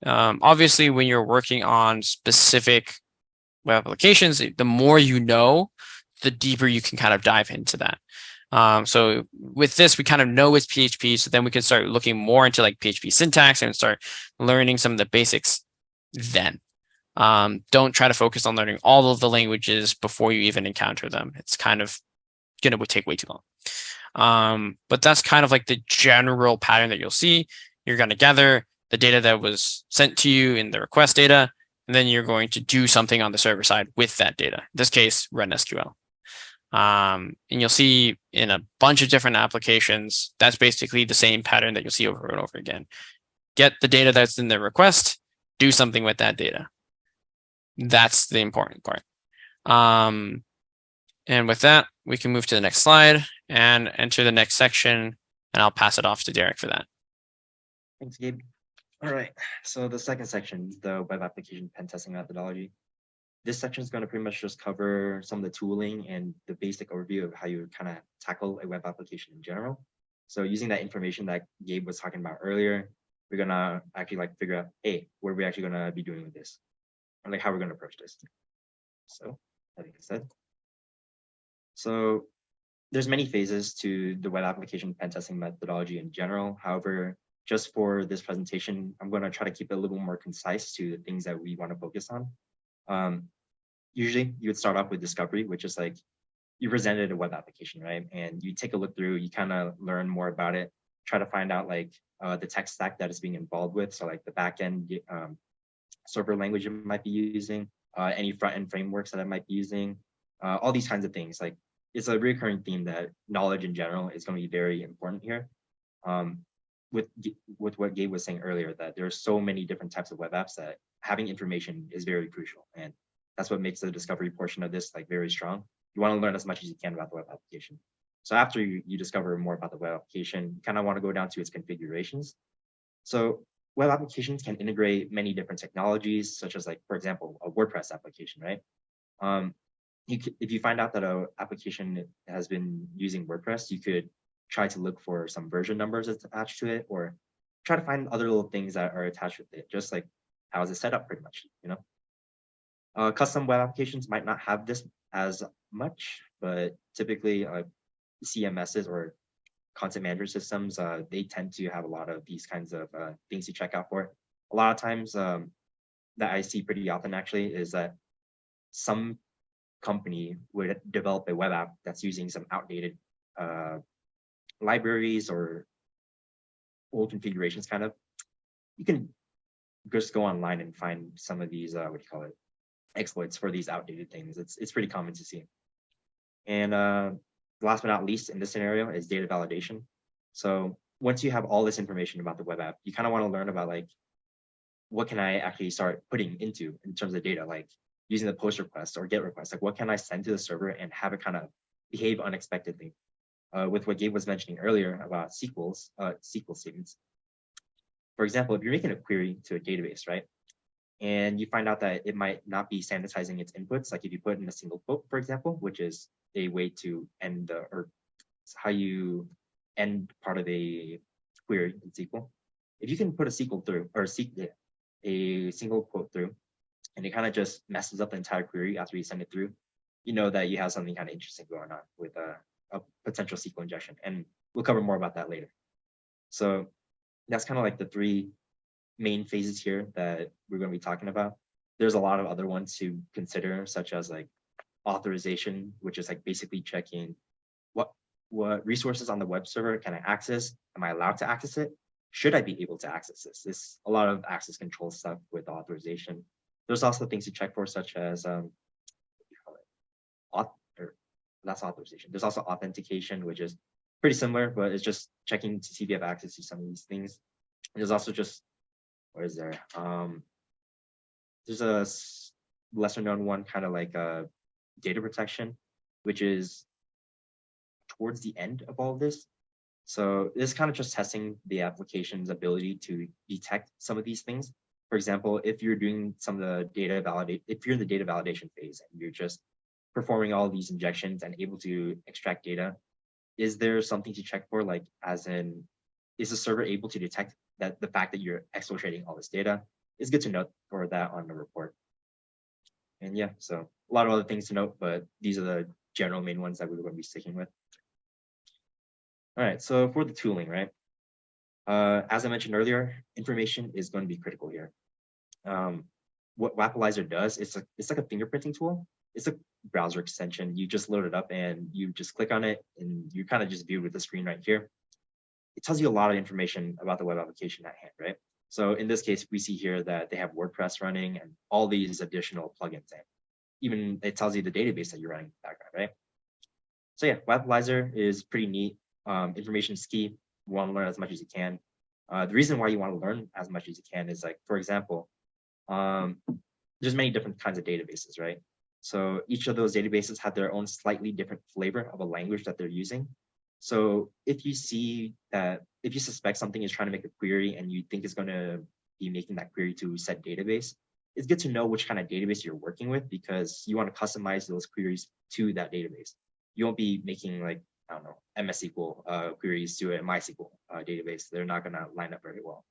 obviously, when you're working on specific web applications, the more you know, the deeper you can kind of dive into that. So with this, we kind of know it's PHP, so then we can start looking more into like PHP syntax and start learning some of the basics then. Don't try to focus on learning all of the languages before you even encounter them. It's kind of going to take way too long. But that's kind of like the general pattern that you'll see. You're going to gather the data that was sent to you in the request data, and then you're going to do something on the server side with that data. In this case, run SQL. And you'll see in a bunch of different applications, that's basically the same pattern that you'll see over and over again. Get the data that's in the request, do something with that data. That's the important part. And with that, we can move to the next slide and enter the next section, and I'll pass it off to Derek for that. Thanks, Gabe. All right, so the second section, the web application pen testing methodology. This section is going to pretty much just cover some of the tooling and the basic overview of how you would kind of tackle a web application in general. So using that information that Gabe was talking about earlier, we're going to actually like figure out, hey, what are we actually going to be doing with this? And like how we're going to approach this. So that being said, so there's many phases to the web application pen testing methodology in general. However, just for this presentation, I'm going to try to keep it a little more concise to the things that we want to focus on. Usually you would start off with discovery, which is like you presented a web application, right? And you take a look through, you kind of learn more about it, try to find out like the tech stack that it's being involved with. So like the backend server language it might be using, any front-end frameworks that it might be using, all these kinds of things. Like it's a recurring theme that knowledge in general is going to be very important here. With what Gabe was saying earlier, that there are so many different types of web apps that having information is very crucial. And that's what makes the discovery portion of this like very strong. You want to learn as much as you can about the web application. So after you discover more about the web application, you kind of want to go down to its configurations. So web applications can integrate many different technologies, such as like, for example, a WordPress application, right? If you find out that an application has been using WordPress, you could try to look for some version numbers attached to it, or try to find other little things that are attached with it, just like how is it set up pretty much, you know? Custom web applications might not have this as much, but typically CMSs or content management systems, they tend to have a lot of these kinds of things to check out for. A lot of times that I see pretty often actually is that some company would develop a web app that's using some outdated libraries or old configurations kind of. You can just go online and find some of these, what do you call it, exploits for these outdated things. It's pretty common to see. And last but not least in this scenario is data validation. So once you have all this information about the web app, you kind of want to learn about like, what can I actually start putting into in terms of data, like using the post request or get request, like what can I send to the server and have it kind of behave unexpectedly. With what Gabe was mentioning earlier about SQL statements. For example, if you're making a query to a database, right? And you find out that it might not be sanitizing its inputs, like if you put in a single quote, for example, which is a way to end or how you end part of a query in SQL. If you can put a SQL through or a single quote through, and it kind of just messes up the entire query after you send it through, you know that you have something kind of interesting going on with a potential SQL injection. And we'll cover more about that later. So that's kind of like the three main phases here that we're going to be talking about. There's a lot of other ones to consider, such as like authorization, which is like basically checking what resources on the web server can I access? Am I allowed to access it? Should I be able to access this? There's a lot of access control stuff with authorization. There's also things to check for, such as that's authorization. There's also authentication, which is pretty similar, but it's just checking to see if you have access to some of these things. And there's also just, what is there? There's a lesser known one, kind of like data protection, which is towards the end of all of this. So this is kind of just testing the application's ability to detect some of these things. For example, if you're doing some of the data if you're in the data validation phase and you're just performing all of these injections and able to extract data, is there something to check for? Like, as in, is the server able to detect that the fact that you're exfiltrating all this data? It's good to note for that on the report. And yeah, so a lot of other things to note, but these are the general main ones that we're going to be sticking with. All right, so for the tooling, right? As I mentioned earlier, information is going to be critical here. What Wappalizer does, it's like a fingerprinting tool. It's a browser extension. You just load it up and you just click on it and you kind of just view with the screen right here. It tells you a lot of information about the web application at hand, right? So in this case, we see here that they have WordPress running and all these additional plugins. And even it tells you the database that you're running in the background, right? So yeah, Wappalizer is pretty neat. Information is key. You want to learn as much as you can. The reason why you want to learn as much as you can is, like, for example, there's many different kinds of databases, right? So each of those databases have their own slightly different flavor of a language that they're using. So if you suspect something is trying to make a query and you think it's going to be making that query to set database, it's good to know which kind of database you're working with, because you want to customize those queries to that database. You won't be making, like, I don't know, MS SQL queries to a MySQL database. They're not going to line up very well.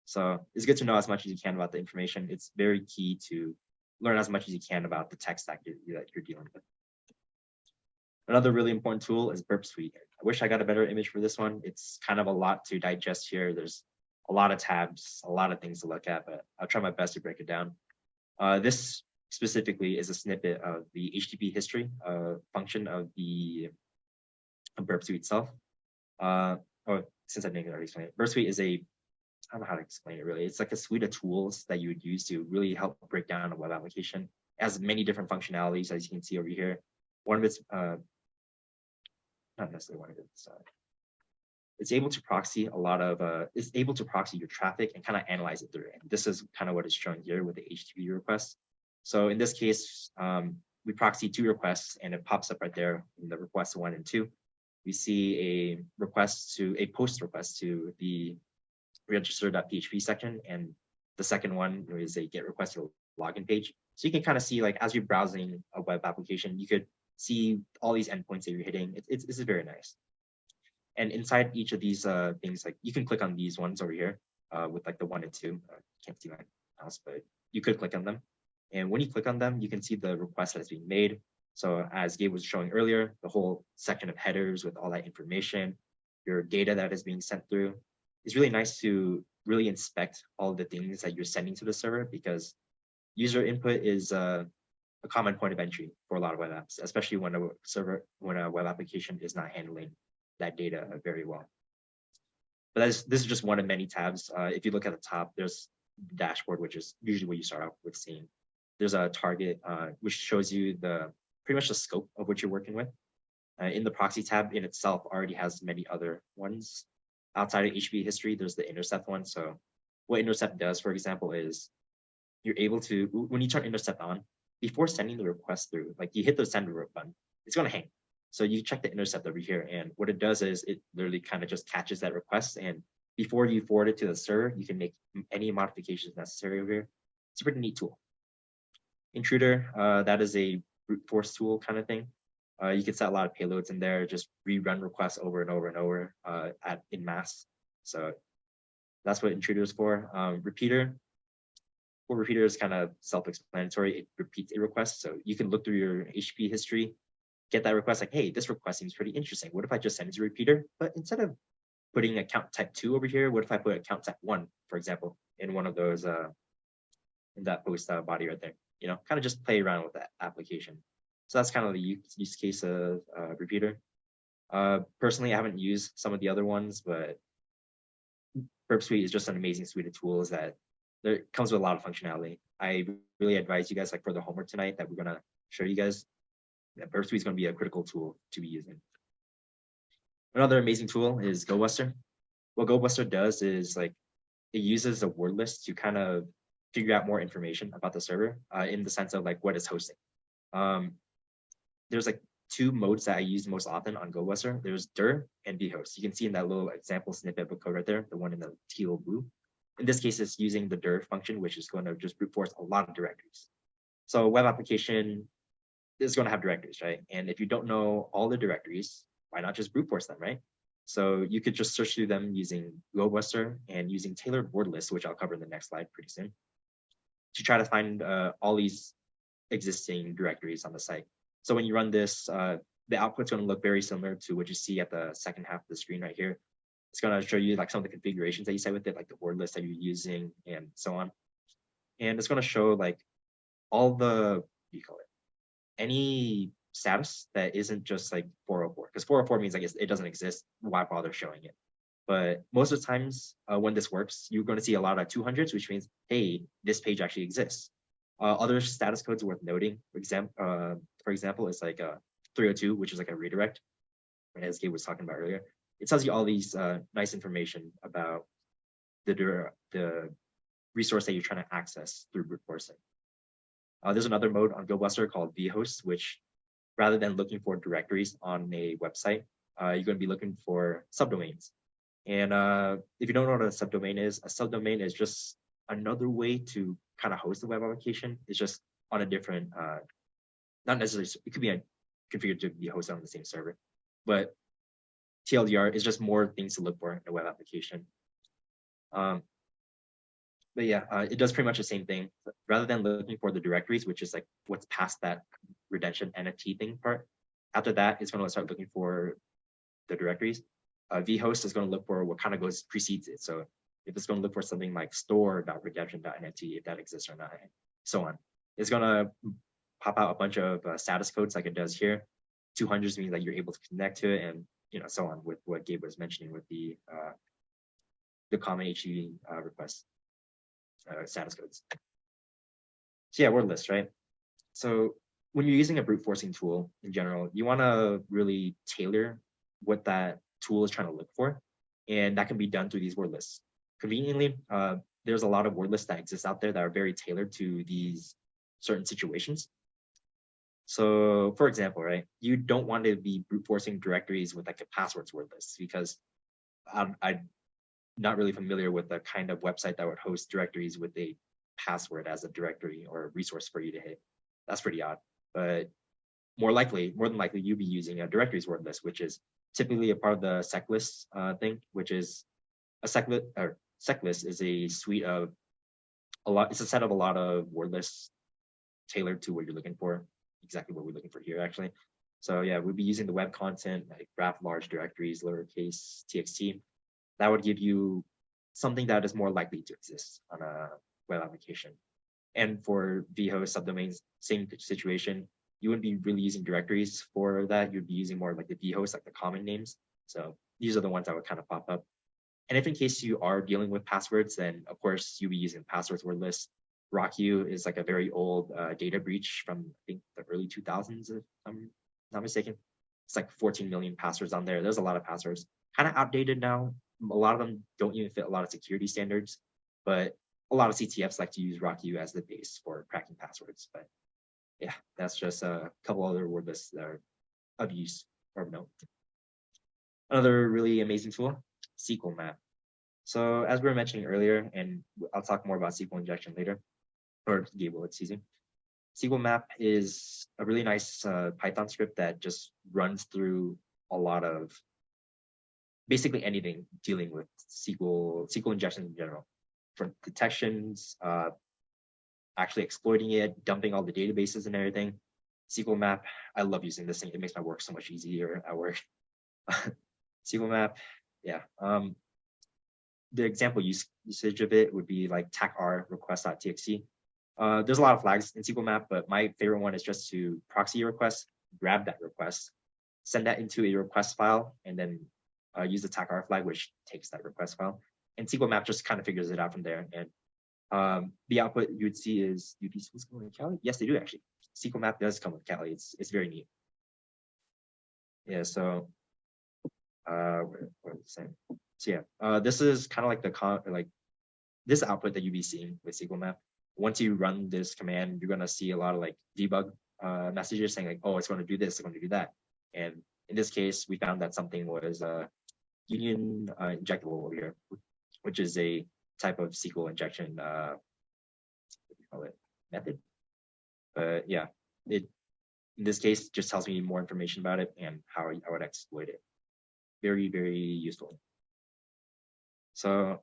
So it's good to know as much as you can about the information. It's very key to learn as much as you can about the tech stack that you're dealing with. Another really important tool is Burp Suite. I wish I got a better image for this one. It's kind of a lot to digest here. There's a lot of tabs, a lot of things to look at, but I'll try my best to break it down. This specifically is a snippet of the HTTP history function of the Burp Suite itself. Since I didn't already explain it, Burp Suite is I don't know how to explain it really. It's like a suite of tools that you would use to really help break down a web application. It has many different functionalities, as you can see over here. One of its, not necessarily one of its, it's able to proxy it's able to proxy your traffic and kind of analyze it through. And this is kind of what is shown here with the HTTP request. So in this case, we proxy 2 requests and it pops up right there in the request 1 and 2. We see a post request to the register.php section, and the second one is a get request to login page. So you can kind of see, like, as you're browsing a web application, you could see all these endpoints that you're hitting. This is very nice. And inside each of these things, like, you can click on these ones over here with like the 1 and 2. Can't see my mouse, but you could click on them. And when you click on them, you can see the request that's being made. So as Gabe was showing earlier, the whole section of headers with all that information, your data that is being sent through, it's really nice to really inspect all the things that you're sending to the server, because user input is a common point of entry for a lot of web apps, especially when a web application is not handling that data very well. But this is just one of many tabs. If you look at the top, there's the dashboard, which is usually what you start off with seeing. There's a target, which shows you pretty much the scope of what you're working with. In the proxy tab in itself already has many other ones. Outside of HTTP history, there's the intercept one. So what intercept does, for example, is you're able to, when you turn intercept on, before sending the request through, like you hit the send button, it's going to hang. So you check the intercept over here, and what it does is it literally kind of just catches that request, and before you forward it to the server, you can make any modifications necessary over here. It's a pretty neat tool. Intruder, that is a brute force tool kind of thing. You can set a lot of payloads in there, just rerun requests over and over and over in mass. So that's what intruder is for. Repeater. Well, repeater is kind of self-explanatory. It repeats a request. So you can look through your HTTP history, get that request like, hey, this request seems pretty interesting. What if I just send it to repeater? But instead of putting account type 2 over here, what if I put account type 1, for example, in one of those, in that post body right there? You know, kind of just play around with that application. So that's kind of the use case of repeater. Personally, I haven't used some of the other ones, but Burp Suite is just an amazing suite of tools that comes with a lot of functionality. I really advise you guys, like for the homework tonight that we're gonna show you guys, that Burp Suite is gonna be a critical tool to be using. Another amazing tool is GoBuster. What GoBuster does is like it uses a word list to kind of figure out more information about the server in the sense of like what it's hosting. There's like two modes that I use most often on GoBuster. There's dir and vhost. You can see in that little example snippet of code right there, the one in the teal blue. In this case, it's using the dir function, which is going to just brute force a lot of directories. So a web application is going to have directories, right? And if you don't know all the directories, why not just brute force them, right? So you could just search through them using GoBuster and using tailored word lists, which I'll cover in the next slide pretty soon, to try to find all these existing directories on the site. So when you run this, the output's going to look very similar to what you see at the second half of the screen right here. It's going to show you like some of the configurations that you set with it, like the word list that you're using and so on. And it's going to show like all the, what do you call it? Any status that isn't just like 404, because 404 means like it doesn't exist. Why bother showing it? But most of the times when this works, you're going to see a lot of 200s, which means, hey, this page actually exists. Other status codes worth noting, for example, is like a 302, which is like a redirect, as Gabe was talking about earlier. It tells you all these nice information about the resource that you're trying to access through brute forcing. There's another mode on GoBuster called vhost, which rather than looking for directories on a website, you're going to be looking for subdomains. And if you don't know what a subdomain is just another way to kind of host a web application. It's just on a different, not necessarily, it could be configured to be hosted on the same server, but TLDR is just more things to look for in a web application. But yeah, it does pretty much the same thing. Rather than looking for the directories, which is like what's past that redemption NFT thing part, after that, it's going to start looking for the directories. vhost is going to look for what kind of precedes it. So if it's going to look for something like store.redemption.nft, if that exists or not, so on. It's going to pop out a bunch of status codes like it does here. 200s means that you're able to connect to it, and so on, with what Gabe was mentioning with the common HTTP request status codes. So yeah, word list, right? So when you're using a brute forcing tool in general, you want to really tailor what that tool is trying to look for, and that can be done through these word lists. Conveniently, there's a lot of word lists that exist out there that are very tailored to these certain situations. So for example, right, you don't want to be brute forcing directories with like a passwords word list, because I'm not really familiar with the kind of website that would host directories with a password as a directory or a resource for you to hit. That's pretty odd. But more than likely, you'd be using a directories word list, which is typically a part of the sec list thing, which is a sec list is a suite of it's a set of a lot of word lists tailored to what you're looking for. exactly what we're looking for here actually. So yeah, we'll be using the web content, like graph large directories, lowercase txt. That would give you something that is more likely to exist on a web application. And for vhost subdomains, same situation. You wouldn't be really using directories for that. You'd be using more like the vhost, like the common names. So these are the ones that would kind of pop up. And if in case you are dealing with passwords, then of course you'll be using passwords word list. RockU is like a very old data breach from I think the early 2000s, if I'm not mistaken. It's like 14 million passwords on there. There's a lot of passwords, kind of outdated now. A lot of them don't even fit a lot of security standards, but a lot of CTFs like to use RockU as the base for cracking passwords. But yeah, that's just a couple other word lists that are of use or note. Another really amazing tool, SQL Map. So as we were mentioning earlier, and I'll talk more about SQL injection later, or Gable, excuse me. SQL Map is a really nice Python script that just runs through a lot of basically anything dealing with SQL injections in general, from detections, actually exploiting it, dumping all the databases and everything. SQL Map, I love using this thing. It makes my work so much easier at work. SQL Map, yeah. The example usage of it would be like tac-r request.txt. There's a lot of flags in SQL Map, but my favorite one is just to proxy a request, grab that request, send that into a request file, and then use the tac-r flag, which takes that request file. And SQL Map just kind of figures it out from there. And the output you would see is, do these tools come with Kali? Yes, they do actually. SQL Map does come with Kali. It's very neat. Yeah, so what was I saying? So yeah, this is kind of like the this output that you'd be seeing with SQL Map. Once you run this command, you're gonna see a lot of like debug messages saying like, oh, it's going to do this, it's going to do that. And in this case, we found that something was union injectable over here, which is a type of SQL injection what do you call it, method. But yeah, it in this case just tells me more information about it and how I would exploit it. Very, very useful. So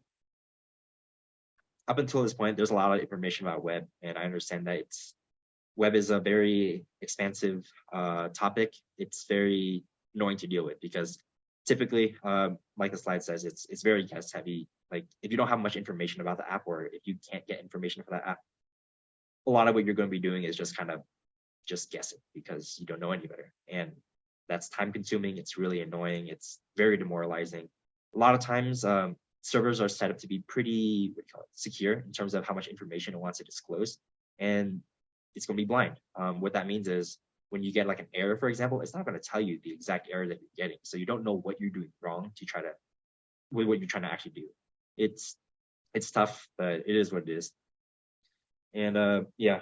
up until this point, there's a lot of information about web, and I understand that web is a very expansive topic. It's very annoying to deal with because typically, like the slide says, it's very guest heavy. Like if you don't have much information about the app, or if you can't get information for that app, a lot of what you're going to be doing is just kind of just guessing because you don't know any better. And that's time consuming. It's really annoying. It's very demoralizing. A lot of times, servers are set up to be pretty secure in terms of how much information it wants to disclose, and it's going to be blind. What that means is when you get like an error, for example, it's not going to tell you the exact error that you're getting. So you don't know what you're doing wrong to try to, what you're trying to actually do. It's tough, but it is what it is. And yeah,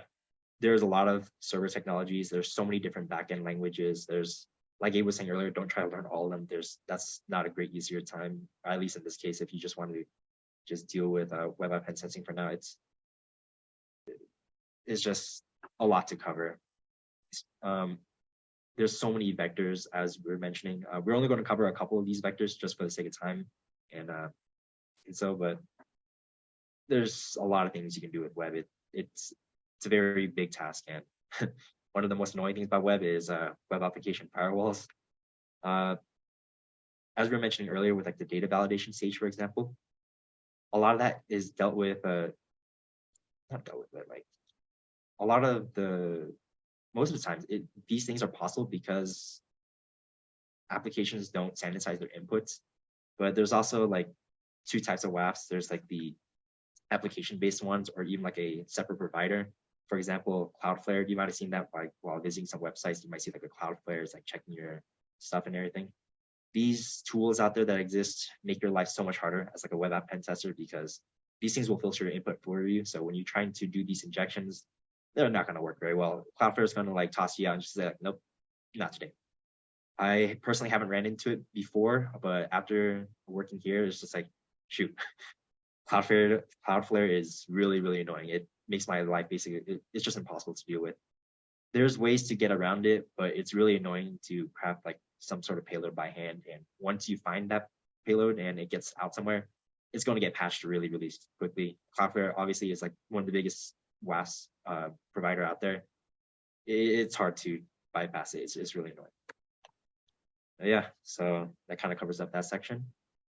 there's a lot of server technologies. There's so many different backend languages. There's, like Abe was saying earlier, don't try to learn all of them. That's not a great use of your time, at least in this case. If you just want to just deal with web app and sensing for now, it's just a lot to cover. There's so many vectors, as we were mentioning. We're only going to cover a couple of these vectors just for the sake of time, and so, but there's a lot of things you can do with web. It's a very big task, and one of the most annoying things about web is web application firewalls. As we were mentioning earlier with like the data validation stage, for example, a lot of that is dealt with, not dealt with, but like a lot of most of the times, these things are possible because applications don't sanitize their inputs. But there's also like two types of WAFs. There's like the application-based ones, or even like a separate provider. For example, Cloudflare, you might have seen that like while visiting some websites, you might see like a Cloudflare is like checking your stuff and everything. These tools out there that exist make your life so much harder as like a web app pen tester because these things will filter your input for you. So when you're trying to do these injections, they're not going to work very well. Cloudflare is going to like toss you out and just say, nope, not today. I personally haven't ran into it before, but after working here, it's just like, shoot, Cloudflare is really, really annoying. It makes my life basically, it's just impossible to deal with. There's ways to get around it, but it's really annoying to craft like some sort of payload by hand. And once you find that payload and it gets out somewhere, it's going to get patched really, really quickly. Cloudflare obviously is like one of the biggest WAS provider out there. it's hard to bypass it. It's really annoying. But yeah, so that kind of covers up that section.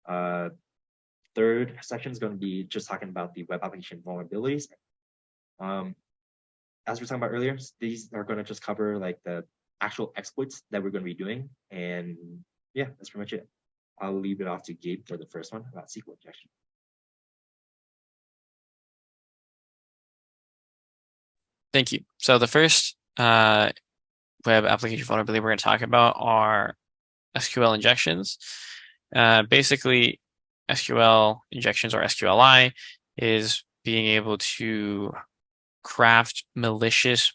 Third section is going to be just talking about the web application vulnerabilities. As we were talking about earlier, these are going to just cover like the actual exploits that we're going to be doing. And yeah, that's pretty much it. I'll leave it off to Gabe for the first one about SQL injection. Thank you. So the first web application vulnerability we're going to talk about are SQL injections. Basically, SQL injections, or SQLI, is being able to craft malicious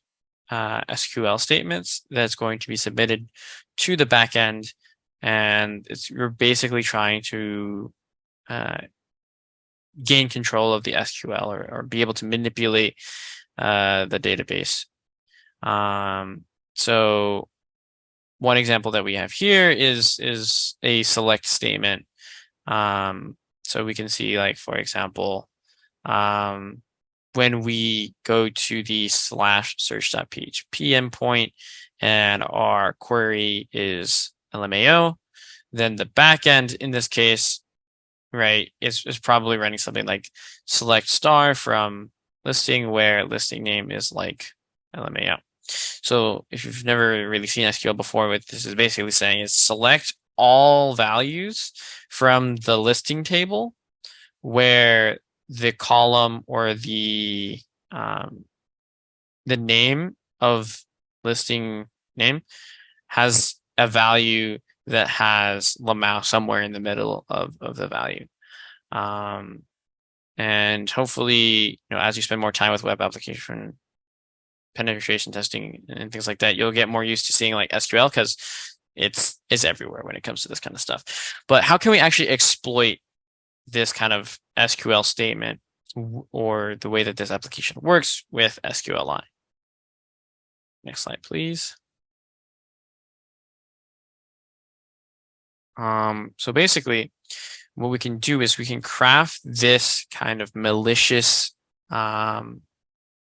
SQL statements that's going to be submitted to the backend, and you're basically trying to gain control of the SQL, or be able to manipulate the database. So one example that we have here is a select statement. So we can see, like, for example, when we go to the /search.php endpoint and our query is LMAO, then the backend in this case, right, is probably running something like select star from listing, where listing name is like LMAO. So if you've never really seen SQL before, what this is basically saying is select all values from the listing table where the column or the name of listing name has a value that has LMAO somewhere in the middle of the value. And hopefully, as you spend more time with web application penetration testing and things like that, you'll get more used to seeing like SQL, because it's everywhere when it comes to this kind of stuff. But how can we actually exploit this kind of SQL statement, or the way that this application works with SQLI? Next slide, please. So basically, what we can do is we can craft this kind of malicious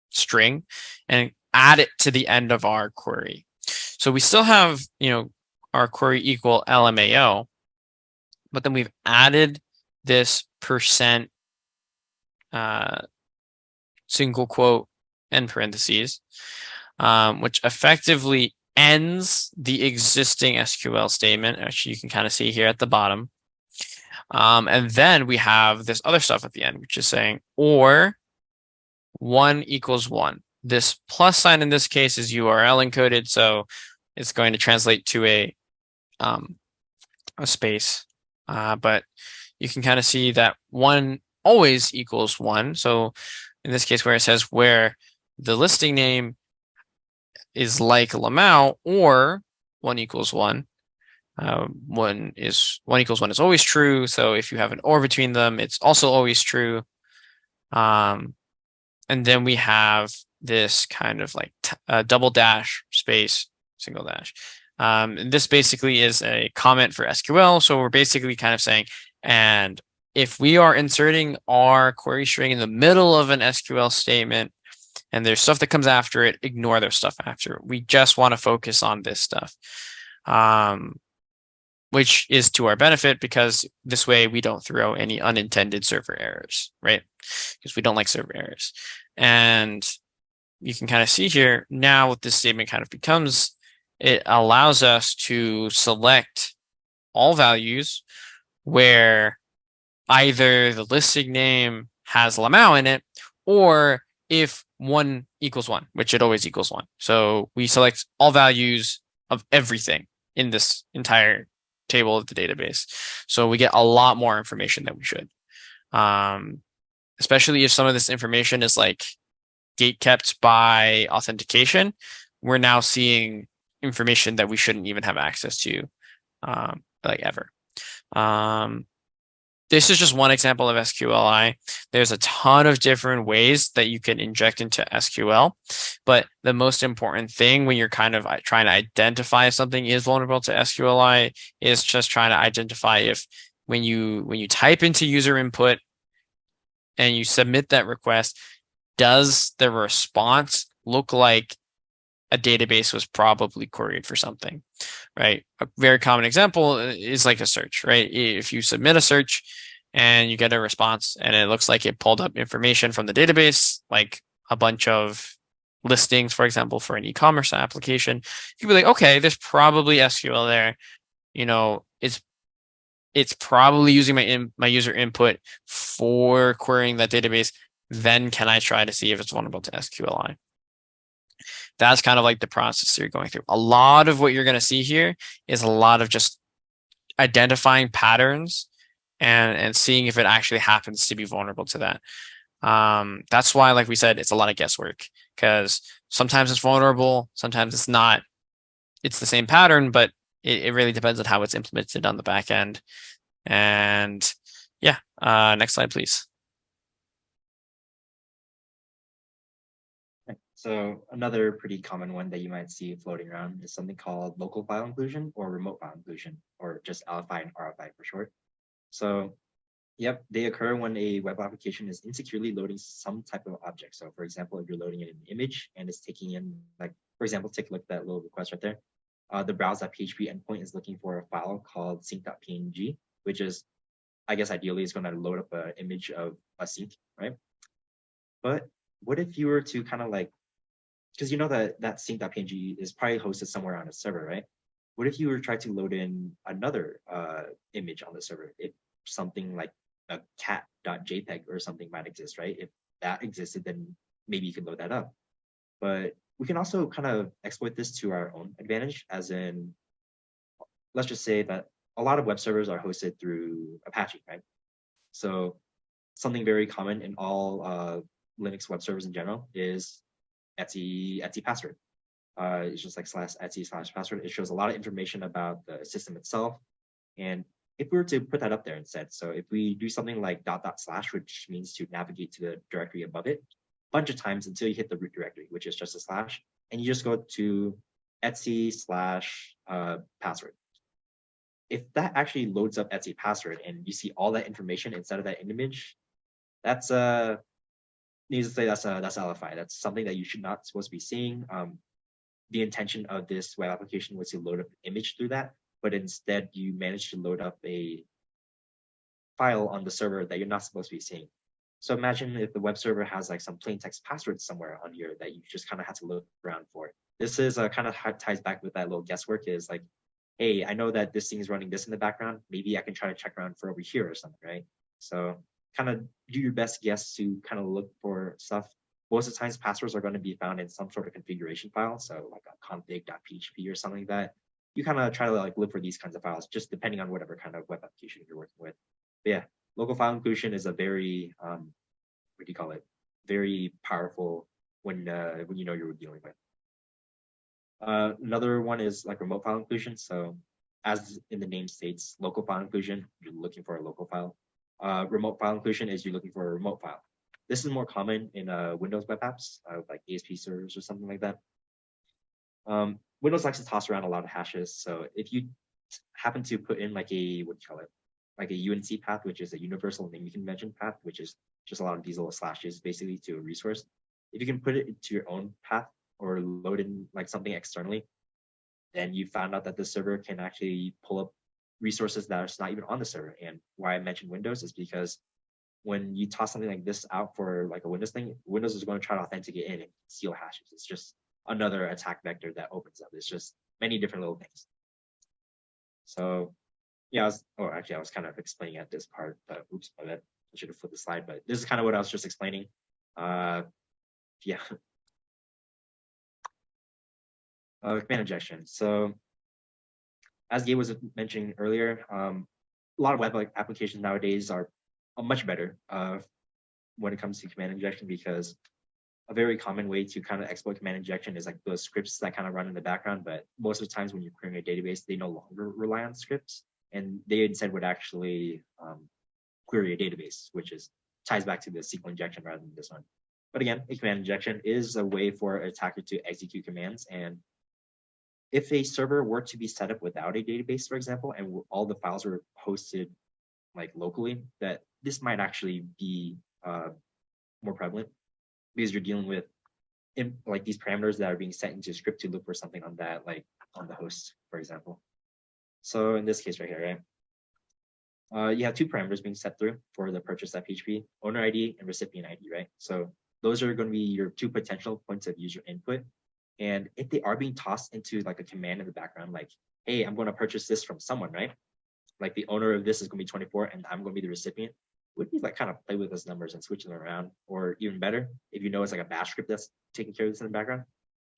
string and add it to the end of our query. So we still have, our query equal LMAO, but then we've added this percent single quote and parentheses, which effectively ends the existing SQL statement, which you can kind of see here at the bottom. And then we have this other stuff at the end, which is saying, or 1 = 1. This plus sign in this case is URL encoded, so it's going to translate to a space. But you can kind of see that 1 always equals 1. So in this case, where it says where the listing name is like LMAO, or 1 = 1. 1 = 1 is always true. So if you have an or between them, it's also always true. And then we have this kind of like double dash space single dash. And this basically is a comment for SQL. So we're basically kind of saying, and if we are inserting our query string in the middle of an SQL statement and there's stuff that comes after it, ignore their stuff after it. We just want to focus on this stuff, which is to our benefit, because this way we don't throw any unintended server errors, right? Because we don't like server errors. And you can kind of see here now what this statement kind of becomes. It allows us to select all values where either the listing name has LMAO in it, or if 1 = 1, which it always equals 1. So we select all values of everything in this entire table of the database. So we get a lot more information than we should. Especially if some of this information is like gate kept by authentication, we're now seeing information that we shouldn't even have access to, like ever. This is just one example of SQLI. There's a ton of different ways that you can inject into SQL, but the most important thing when you're kind of trying to identify if something is vulnerable to SQLI is just trying to identify if when you type into user input and you submit that request, does the response look like a database was probably queried for something, right? A very common example is like a search, right? If you submit a search and you get a response and it looks like it pulled up information from the database, like a bunch of listings, for example, for an e-commerce application, you could be like, okay, there's probably SQL there. You know, it's probably using my user input for querying that database. Then can I try to see if it's vulnerable to SQLi? That's kind of like the process you're going through. A lot of what you're going to see here is a lot of just identifying patterns and seeing if it actually happens to be vulnerable to that. That's why, like we said, it's a lot of guesswork, because sometimes it's vulnerable, sometimes it's not. It's the same pattern, but it really depends on how it's implemented on the back end. And yeah, next slide, please. So another pretty common one that you might see floating around is something called local file inclusion or remote file inclusion, or just LFI and RFI for short. So yep, they occur when a web application is insecurely loading some type of object. So for example, if you're loading in an image and it's taking in, like, for example, take a look at that little request right there. The browse.php endpoint is looking for a file called sync.png, which is, I guess, ideally is going to load up an image of a sync, right? But what if you were to kind of like, because you know that sync.png is probably hosted somewhere on a server, right? What if you were trying to load in another image on the server? If something like a cat.jpg or something might exist, right? If that existed, then maybe you could load that up. But we can also kind of exploit this to our own advantage, as in, let's just say that a lot of web servers are hosted through Apache, right? So something very common in all Linux web servers in general is Etsy password. It's just like /Etsy/password. It shows a lot of information about the system itself. And if we were to put that up there instead, so if we do something like .. which means to navigate to the directory above it, a bunch of times until you hit the root directory, which is just a slash, and you just go to Etsy/password. If that actually loads up Etsy password and you see all that information inside of that image, that's needless to say, that's LFI. That's something that you should not supposed to be seeing. The intention of this web application was to load up an image through that, but instead you managed to load up a file on the server that you're not supposed to be seeing. So imagine if the web server has like some plain text password somewhere on here that you just kind of had to look around for. This is kind of ties back with that little guesswork, is like, hey, I know that this thing is running this in the background. Maybe I can try to check around for over here or something, right? So kind of do your best guess to kind of look for stuff. Most of the times passwords are going to be found in some sort of configuration file. So like a config.php or something like that. You kind of try to like look for these kinds of files, just depending on whatever kind of web application you're working with. But yeah, local file inclusion is a very, what do you call it? Very powerful when you know you're dealing with. Another one is like remote file inclusion. So as in the name states, local file inclusion, you're looking for a local file. Remote file inclusion is you're looking for a remote file. This is more common in Windows web apps, like ASP servers or something like that. Windows likes to toss around a lot of hashes. So if you happen to put in like a, what do you call it? Like a UNC path, which is a universal naming convention path, which is just a lot of these little slashes basically to a resource. If you can put it into your own path or load in like something externally, then you found out that the server can actually pull up resources that are not even on the server. And why I mentioned Windows is because when you toss something like this out for like a Windows thing, Windows is going to try to authenticate in and steal hashes. It's just another attack vector that opens up. It's just many different little things. So yeah, I was kind of explaining at this part, but oops, my bad. I should have flipped the slide, but this is kind of what I was just explaining. Yeah. Command injection. So as Gabe was mentioning earlier, a lot of web applications nowadays are much better when it comes to command injection, because a very common way to kind of exploit command injection is like those scripts that kind of run in the background. But most of the times when you're querying a database, they no longer rely on scripts, and they instead would actually query a database, which ties back to the SQL injection rather than this one. But again, a command injection is a way for an attacker to execute commands. And if a server were to be set up without a database, for example, and all the files were hosted like locally, that this might actually be more prevalent, because you're dealing with like these parameters that are being set into script to look for something on that, like on the host, for example. So in this case right here, right? You have two parameters being set through for the purchase.php, owner ID and recipient ID, right? So those are going to be your two potential points of user input. And if they are being tossed into like a command in the background, like, hey, I'm going to purchase this from someone, right? Like the owner of this is going to be 24 and I'm going to be the recipient. Would you like kind of play with those numbers and switch them around? Or even better, if you know it's like a bash script that's taking care of this in the background,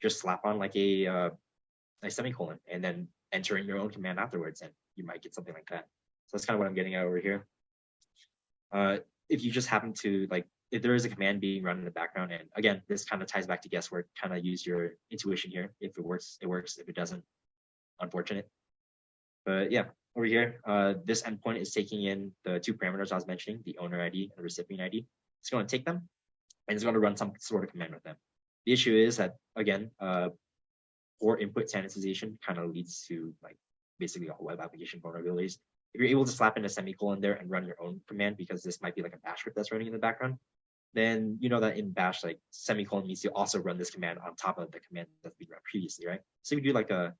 just slap on like a semicolon and then enter in your own command afterwards, and you might get something like that. So that's kind of what I'm getting at over here. If you just happen to like, if there is a command being run in the background, and again, this kind of ties back to guesswork, kind of use your intuition here. If it works, it works. If it doesn't, unfortunate. But yeah, over here, this endpoint is taking in the two parameters I was mentioning, the owner ID and the recipient ID. It's going to take them and it's going to run some sort of command with them. The issue is that, again, poor input sanitization kind of leads to like basically all web application vulnerabilities. If you're able to slap in a semicolon there and run your own command, because this might be like a bash script that's running in the background, then you know that in bash, like semicolon means you also run this command on top of the command that's been run previously, right? So if you do like a,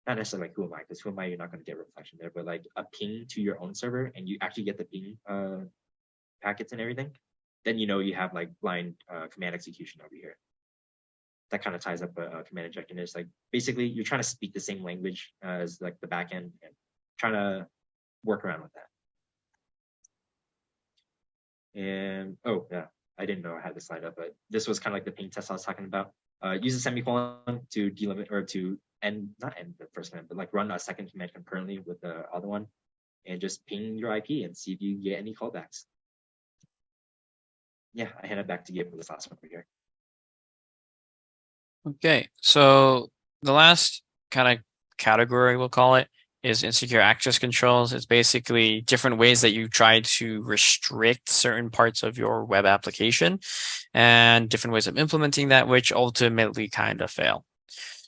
not necessarily like who am I, because who am I, you're not going to get reflection there, but like a ping to your own server and you actually get the ping packets and everything, then you know you have like blind command execution over here. That kind of ties up a command injection. It's like basically you're trying to speak the same language as like the backend and trying to work around with that. And oh yeah, I didn't know I had this slide up, but this was kind of like the ping test I was talking about. Use a semicolon to delimit or to not end the first command, but like run a second command concurrently with the other one, and just ping your IP and see if you get any callbacks. Yeah, I hand it back to Gabe for this last one over here. Okay, so the last kind of category, we'll call it, is insecure access controls. It's basically different ways that you try to restrict certain parts of your web application and different ways of implementing that, which ultimately kind of fail.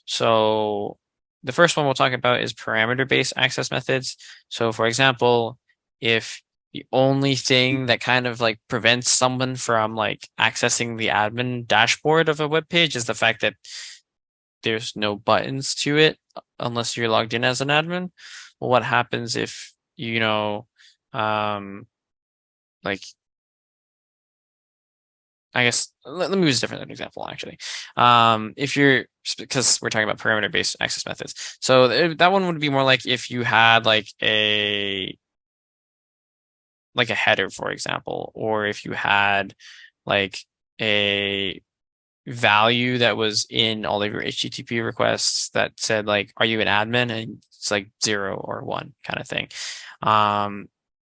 So the first one we'll talk about is parameter-based access methods. So for example, if the only thing that kind of like prevents someone from like accessing the admin dashboard of a web page is the fact that there's no buttons to it unless you're logged in as an admin. Well, what happens if, you know, like, I guess let me use a different example actually. If you're, because we're talking about parameter-based access methods, so that one would be more like if you had like a header, for example, or if you had like a value that was in all of your HTTP requests that said like, are you an admin? And it's like 0 or 1 kind of thing.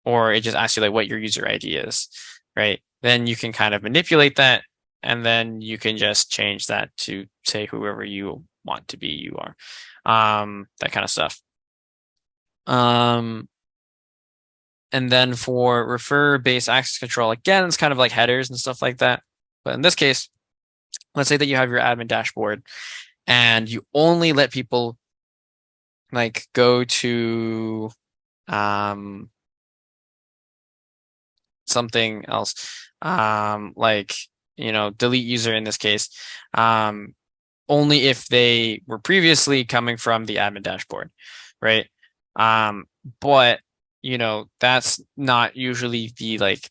Or it just asks you like what your user ID is, right? Then you can kind of manipulate that, and then you can just change that to say whoever you want to be, you are, that kind of stuff. And then for refer-based access control, again, it's kind of like headers and stuff like that. But in this case, let's say that you have your admin dashboard and you only let people like go to something else, like, you know, delete user in this case, only if they were previously coming from the admin dashboard, right? But you know, that's not usually the like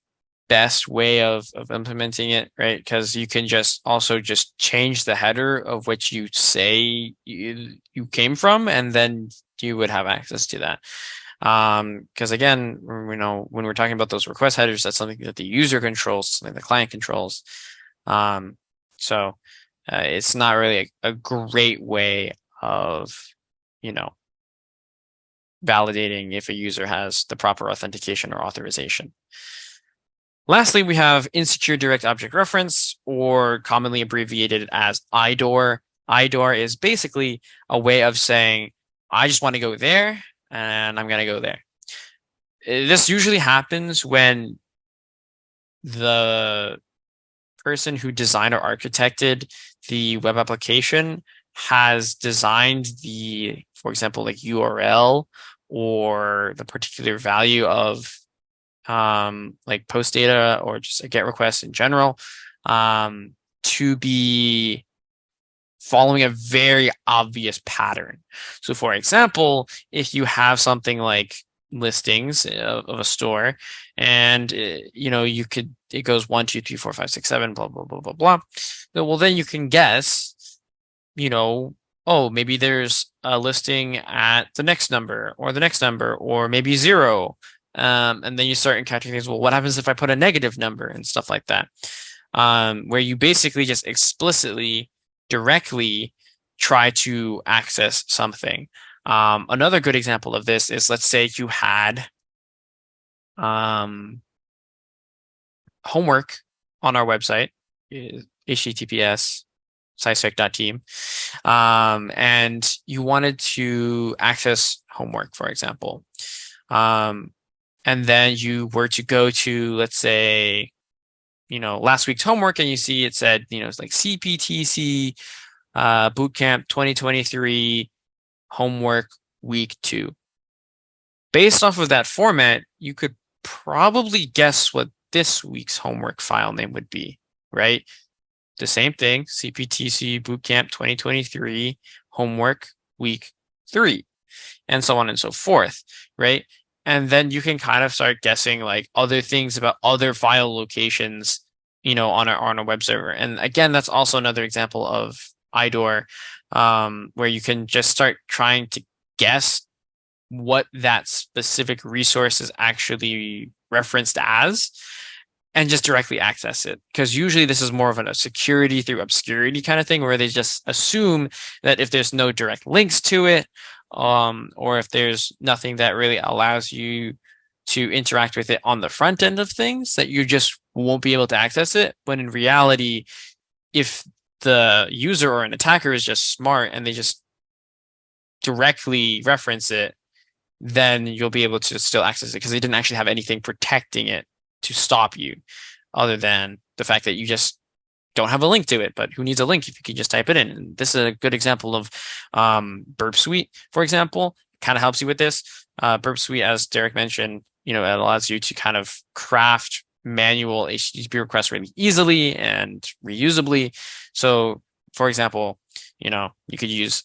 best way of implementing it, right? Because you can just also just change the header of which you say you came from, and then you would have access to that. Because again, you know, when we're talking about those request headers, that's something that the user controls, something the client controls. So it's not really a great way of, you know, validating if a user has the proper authentication or authorization. Lastly, we have insecure direct object reference, or commonly abbreviated as IDOR. IDOR is basically a way of saying, I just want to go there and I'm going to go there. This usually happens when the person who designed or architected the web application has designed the, for example, like URL or the particular value of like post data or just a GET request in general, to be following a very obvious pattern. So for example, if you have something like listings of a store, and it goes 1, 2, 3, 4, 5, 6, 7, blah blah blah blah blah. Well, then you can guess, oh, maybe there's a listing at the next number or the next number, or maybe 0. And then you start encountering things. Well, what happens if I put a negative number and stuff like that? Where you basically just explicitly, directly try to access something. Another good example of this is, let's say you had homework on our website, https scicec.team, and you wanted to access homework, for example. And then you were to go to, let's say, last week's homework, and you see it said, it's like CPTC Bootcamp 2023 homework week 2. Based off of that format, you could probably guess what this week's homework file name would be, right? The same thing, CPTC Bootcamp 2023 homework week 3, and so on and so forth, right? And then you can kind of start guessing like other things about other file locations, on our web server. And again, that's also another example of IDOR, where you can just start trying to guess what that specific resource is actually referenced as, and just directly access it. Because usually this is more of a security through obscurity kind of thing, where they just assume that if there's no direct links to it, or if there's nothing that really allows you to interact with it on the front end of things, that you just won't be able to access it. When in reality, if the user or an attacker is just smart and they just directly reference it, then you'll be able to still access it, because they didn't actually have anything protecting it to stop you, other than the fact that you just don't have a link to it. But who needs a link if you can just type it in? And this is a good example of Burp Suite, for example. Kind of helps you with this. Burp Suite, as Derek mentioned, it allows you to kind of craft manual HTTP requests really easily and reusably. So, for example, you could use,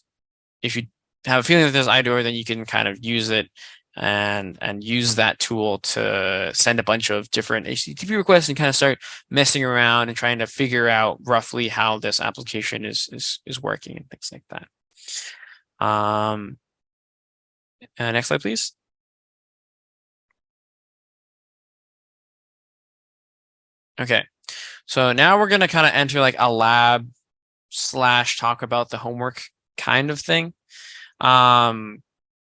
if you have a feeling that there's IDOR, then you can kind of use it and use that tool to send a bunch of different HTTP requests and kind of start messing around and trying to figure out roughly how this application is working and things like that. Next slide, please. Okay, so now we're going to kind of enter like a lab / talk about the homework kind of thing.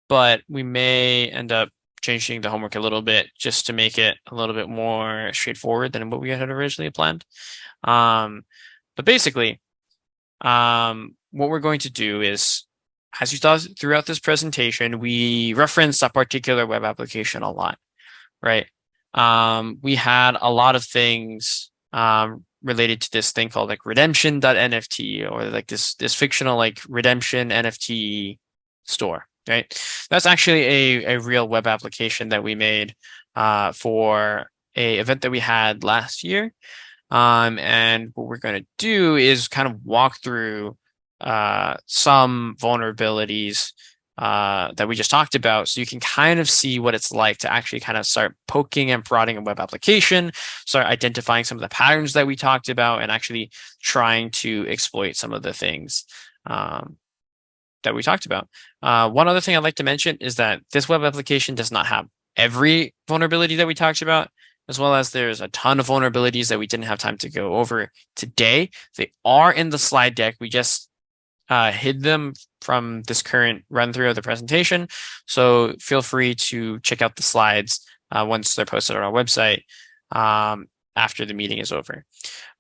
But we may end up changing the homework a little bit just to make it a little bit more straightforward than what we had originally planned. But basically, what we're going to do is, as you saw throughout this presentation, we referenced a particular web application a lot, right? We had a lot of things related to this thing called like redemption.nft, or like this fictional like redemption NFT store, right? That's actually a real web application that we made for a event that we had last year. And what we're going to do is kind of walk through some vulnerabilities that we just talked about, so you can kind of see what it's like to actually kind of start poking and prodding a web application, start identifying some of the patterns that we talked about, and actually trying to exploit some of the things that we talked about. One other thing I'd like to mention is that this web application does not have every vulnerability that we talked about, as well as there's a ton of vulnerabilities that we didn't have time to go over today. They are in the slide deck. We just hid them from this current run through of the presentation. So feel free to check out the slides once they're posted on our website after the meeting is over.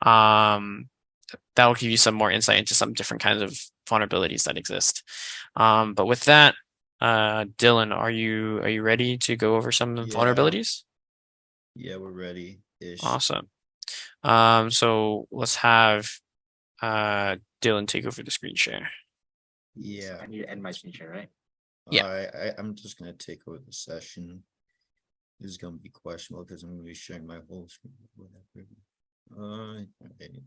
That will give you some more insight into some different kinds of vulnerabilities that exist. But with that, Dylan, are you ready to go over some vulnerabilities? Yeah, we're ready ish. Awesome. So let's have Dylan take over the screen share. Yeah. I need to end my screen share, right? Yeah. I'm just gonna take over the session. This is gonna be questionable because I'm gonna be sharing my whole screen. Whatever. I can't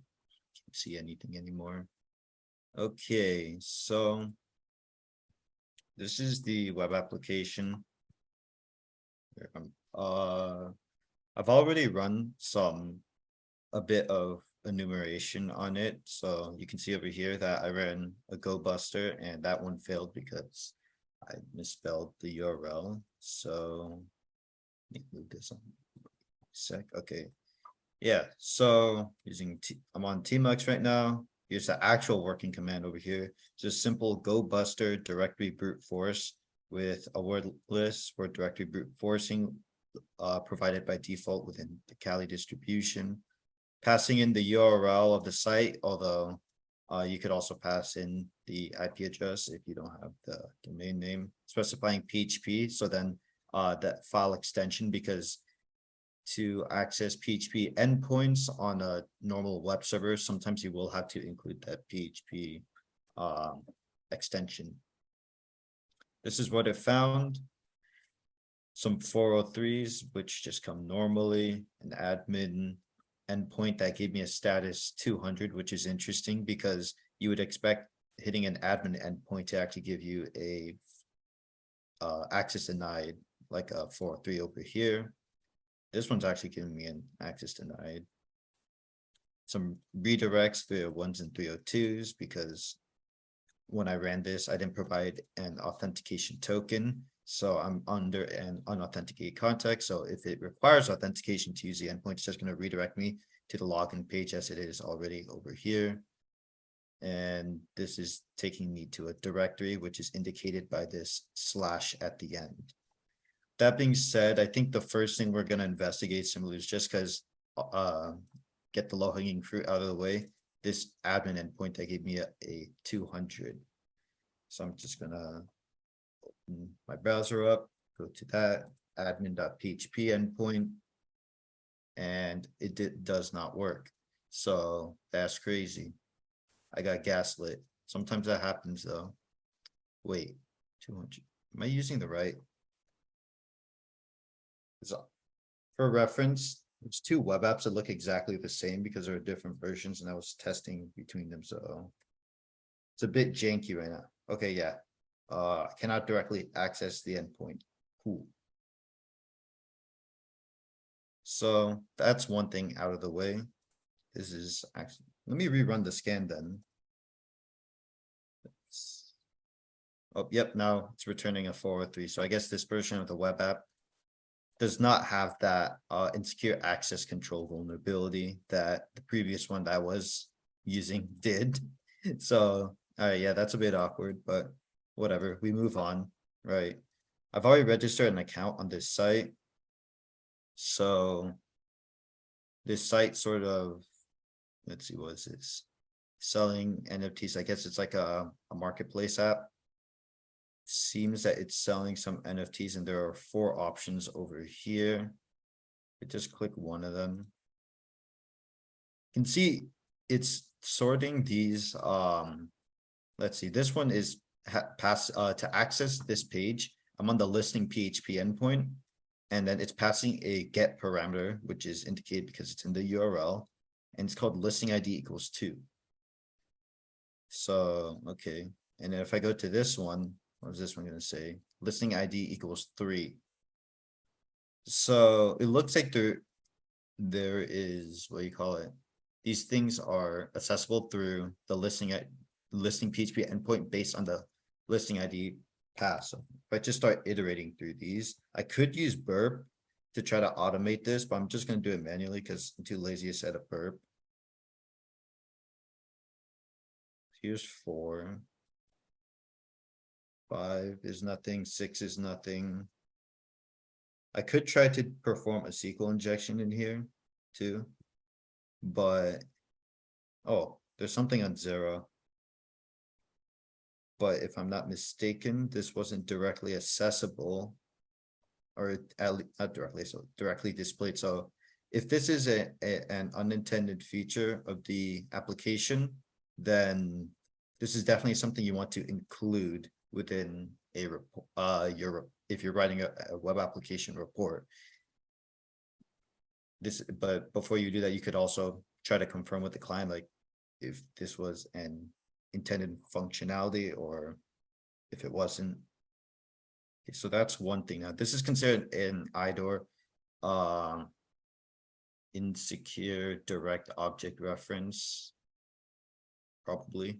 see anything anymore. Okay, so this is the web application. I've already run a bit of enumeration on it, so you can see over here that I ran a Go Buster and that one failed because I misspelled the URL. So let me move this on sec. Okay, yeah. So I'm on Tmux right now. Here's the actual working command over here. Just simple Go Buster directory brute force with a word list for directory brute forcing provided by default within the Kali distribution. Passing in the URL of the site, although you could also pass in the IP address if you don't have the domain name, specifying PHP. So then that file extension, because to access PHP endpoints on a normal web server, sometimes you will have to include that PHP extension. This is what it found. Some 403s, which just come normally, an admin endpoint that gave me a status 200, which is interesting because you would expect hitting an admin endpoint to actually give you a access denied, like a 403 over here. This one's actually giving me an access denied. Some redirects 301s and 302s because when I ran this, I didn't provide an authentication token. So I'm under an unauthenticated context. So if it requires authentication to use the endpoint, it's just going to redirect me to the login page as it is already over here. And this is taking me to a directory, which is indicated by this / at the end. That being said, I think the first thing we're going to investigate similarly is just because get the low-hanging fruit out of the way. This admin endpoint that gave me a 200. So I'm just gonna open my browser up, go to that admin.php endpoint, and it does not work. So that's crazy. I got gaslit. Sometimes that happens though. Wait, 200. Am I using the right? So for reference, there's two web apps that look exactly the same because there are different versions, and I was testing between them, so it's a bit janky right now. Okay, yeah. Cannot directly access the endpoint. Cool. So that's one thing out of the way. This is actually, let me rerun the scan then. Oh, yep, now it's returning a 403. So I guess this version of the web app does not have that insecure access control vulnerability that the previous one that I was using did. So, all right, yeah, that's a bit awkward, but whatever, we move on, right? I've already registered an account on this site. So this site sort of, let's see, what is this? Selling NFTs. I guess it's like a marketplace app. Seems that it's selling some NFTs and there are 4 options over here. I just click one of them. You can see it's sorting these. Let's see, this one is to access this page. I'm on the listing PHP endpoint, and then it's passing a get parameter, which is indicated because it's in the URL, and it's called listing ID equals 2. So, okay. And then if I go to this one, what is this one going to say? Listing ID equals 3. So it looks like there is, what do you call it? These things are accessible through the listing PHP endpoint based on the listing ID pass. So if I just start iterating through these, I could use burp to try to automate this, but I'm just going to do it manually because I'm too lazy to set up burp. Here's 4. 5 is nothing. 6 is nothing. I could try to perform a SQL injection in here too, but oh, there's something on 0. But if I'm not mistaken, this wasn't directly accessible, or not directly, so directly displayed. So if this is an unintended feature of the application, then this is definitely something you want to include within a if you're writing a web application report. But before you do that, you could also try to confirm with the client, like if this was an intended functionality or if it wasn't. Okay, so that's one thing. Now, this is considered an IDOR, insecure direct object reference. Probably.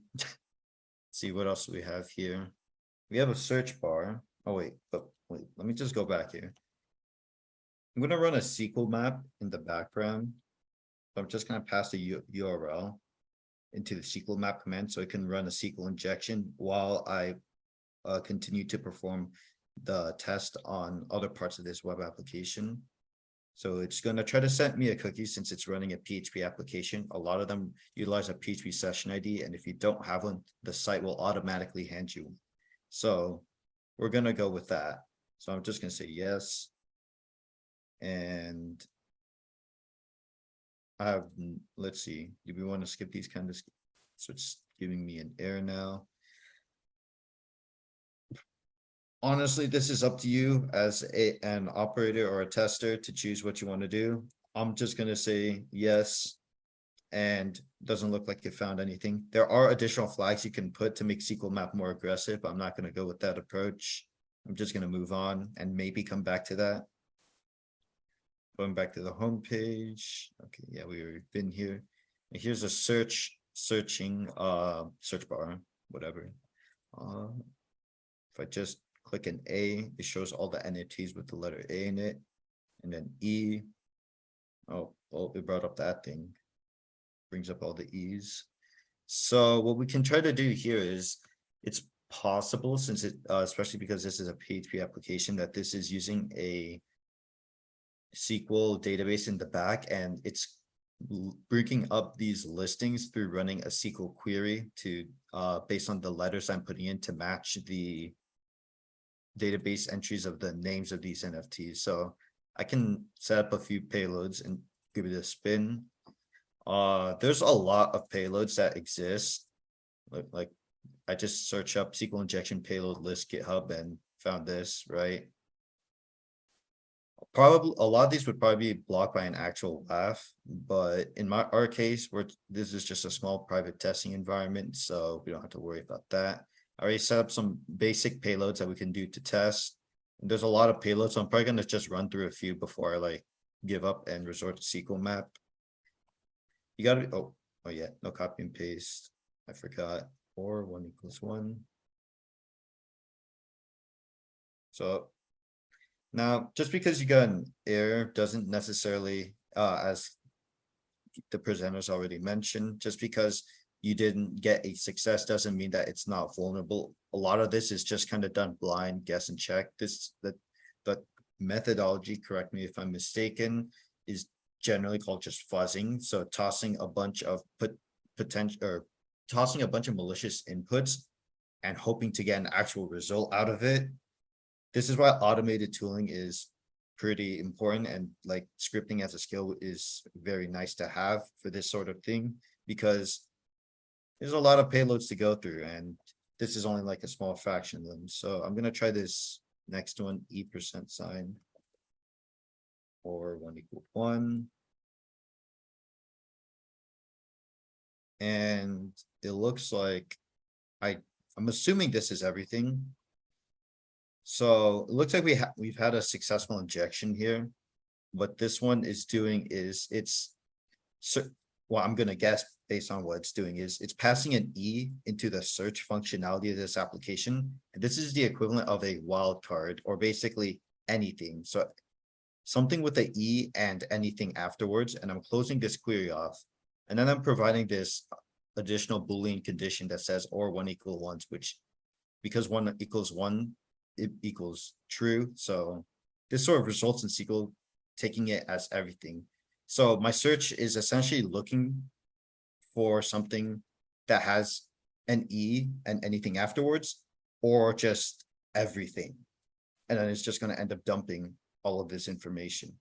See what else we have here. We have a search bar. Oh wait, but wait, let me just go back here. I'm gonna run a SQL map in the background. So I'm just gonna pass the URL into the SQL map command so it can run a SQL injection while I continue to perform the test on other parts of this web application. So it's going to try to send me a cookie since it's running a PHP application. A lot of them utilize a PHP session ID, and if you don't have one, the site will automatically hand you one. So we're going to go with that. So I'm just going to say yes. And I have, let's see, do we want to skip these kind of, so it's giving me an error now. Honestly, this is up to you as an operator or a tester to choose what you want to do. I'm just gonna say yes. And doesn't look like you found anything. There are additional flags you can put to make SQL map more aggressive. I'm not gonna go with that approach. I'm just gonna move on and maybe come back to that. Going back to the home page. Okay, yeah, we've been here. And here's a search bar, whatever. If I just click an A, it shows all the NFTs with the letter A in it. And then E. Oh, well, it brought up that thing. Brings up all the E's. So what we can try to do here is it's possible since it, especially because this is a PHP application, that this is using a SQL database in the back, and it's bringing up these listings through running a SQL query to based on the letters I'm putting in to match the database entries of the names of these NFTs. So I can set up a few payloads and give it a spin. There's a lot of payloads that exist. Like I just search up SQL injection payload list GitHub and found this, right? Probably a lot of these would probably be blocked by an actual WAF, but in our case, this is just a small private testing environment, so we don't have to worry about that. I already set up some basic payloads that we can do to test. There's a lot of payloads, so I'm probably gonna just run through a few before I like give up and resort to SQL map. You gotta, oh yeah, no copy and paste. I forgot, or 1 = 1. So now, just because you got an error doesn't necessarily, as the presenters already mentioned, just because you didn't get a success doesn't mean that it's not vulnerable. A lot of this is just kind of done blind, guess and check. The methodology, correct me if I'm mistaken, is generally called just fuzzing. So tossing a bunch of tossing a bunch of malicious inputs and hoping to get an actual result out of it. This is why automated tooling is pretty important, and like scripting as a skill is very nice to have for this sort of thing, because there's a lot of payloads to go through, and this is only like a small fraction of them. So I'm gonna try this next one, %sign, or 1 = 1. And it looks like I'm assuming this is everything. So it looks like we've had a successful injection here. What this one is doing is well, I'm gonna guess based on what it's doing is it's passing an E into the search functionality of this application. And this is the equivalent of a wildcard, or basically anything. So something with the E and anything afterwards. And I'm closing this query off. And then I'm providing this additional Boolean condition that says or 1 = 1, which because 1 = 1, it equals true. So this sort of results in SQL taking it as everything. So my search is essentially looking for something that has an E and anything afterwards, or just everything. And then it's just going to end up dumping all of this information.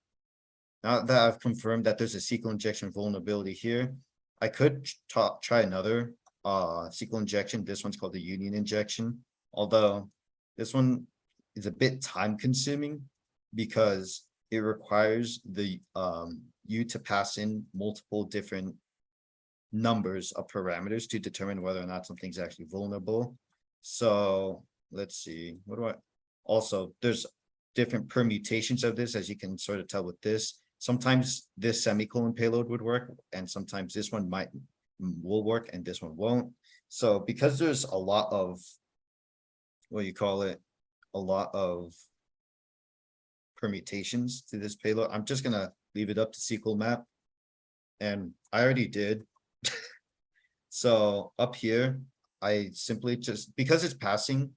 Now that I've confirmed that there's a SQL injection vulnerability here, I could try another SQL injection. This one's called the union injection, although this one is a bit time consuming because it requires the you to pass in multiple different numbers of parameters to determine whether or not something's actually vulnerable. So let's see, what do I, also, there's different permutations of this, as you can sort of tell with this. Sometimes this semicolon payload would work, and sometimes this one will work and this one won't. So because there's a lot of, what do you call it, a lot of permutations to this payload, I'm just gonna leave it up to SQL map. And I already did. So up here, I simply just, because it's passing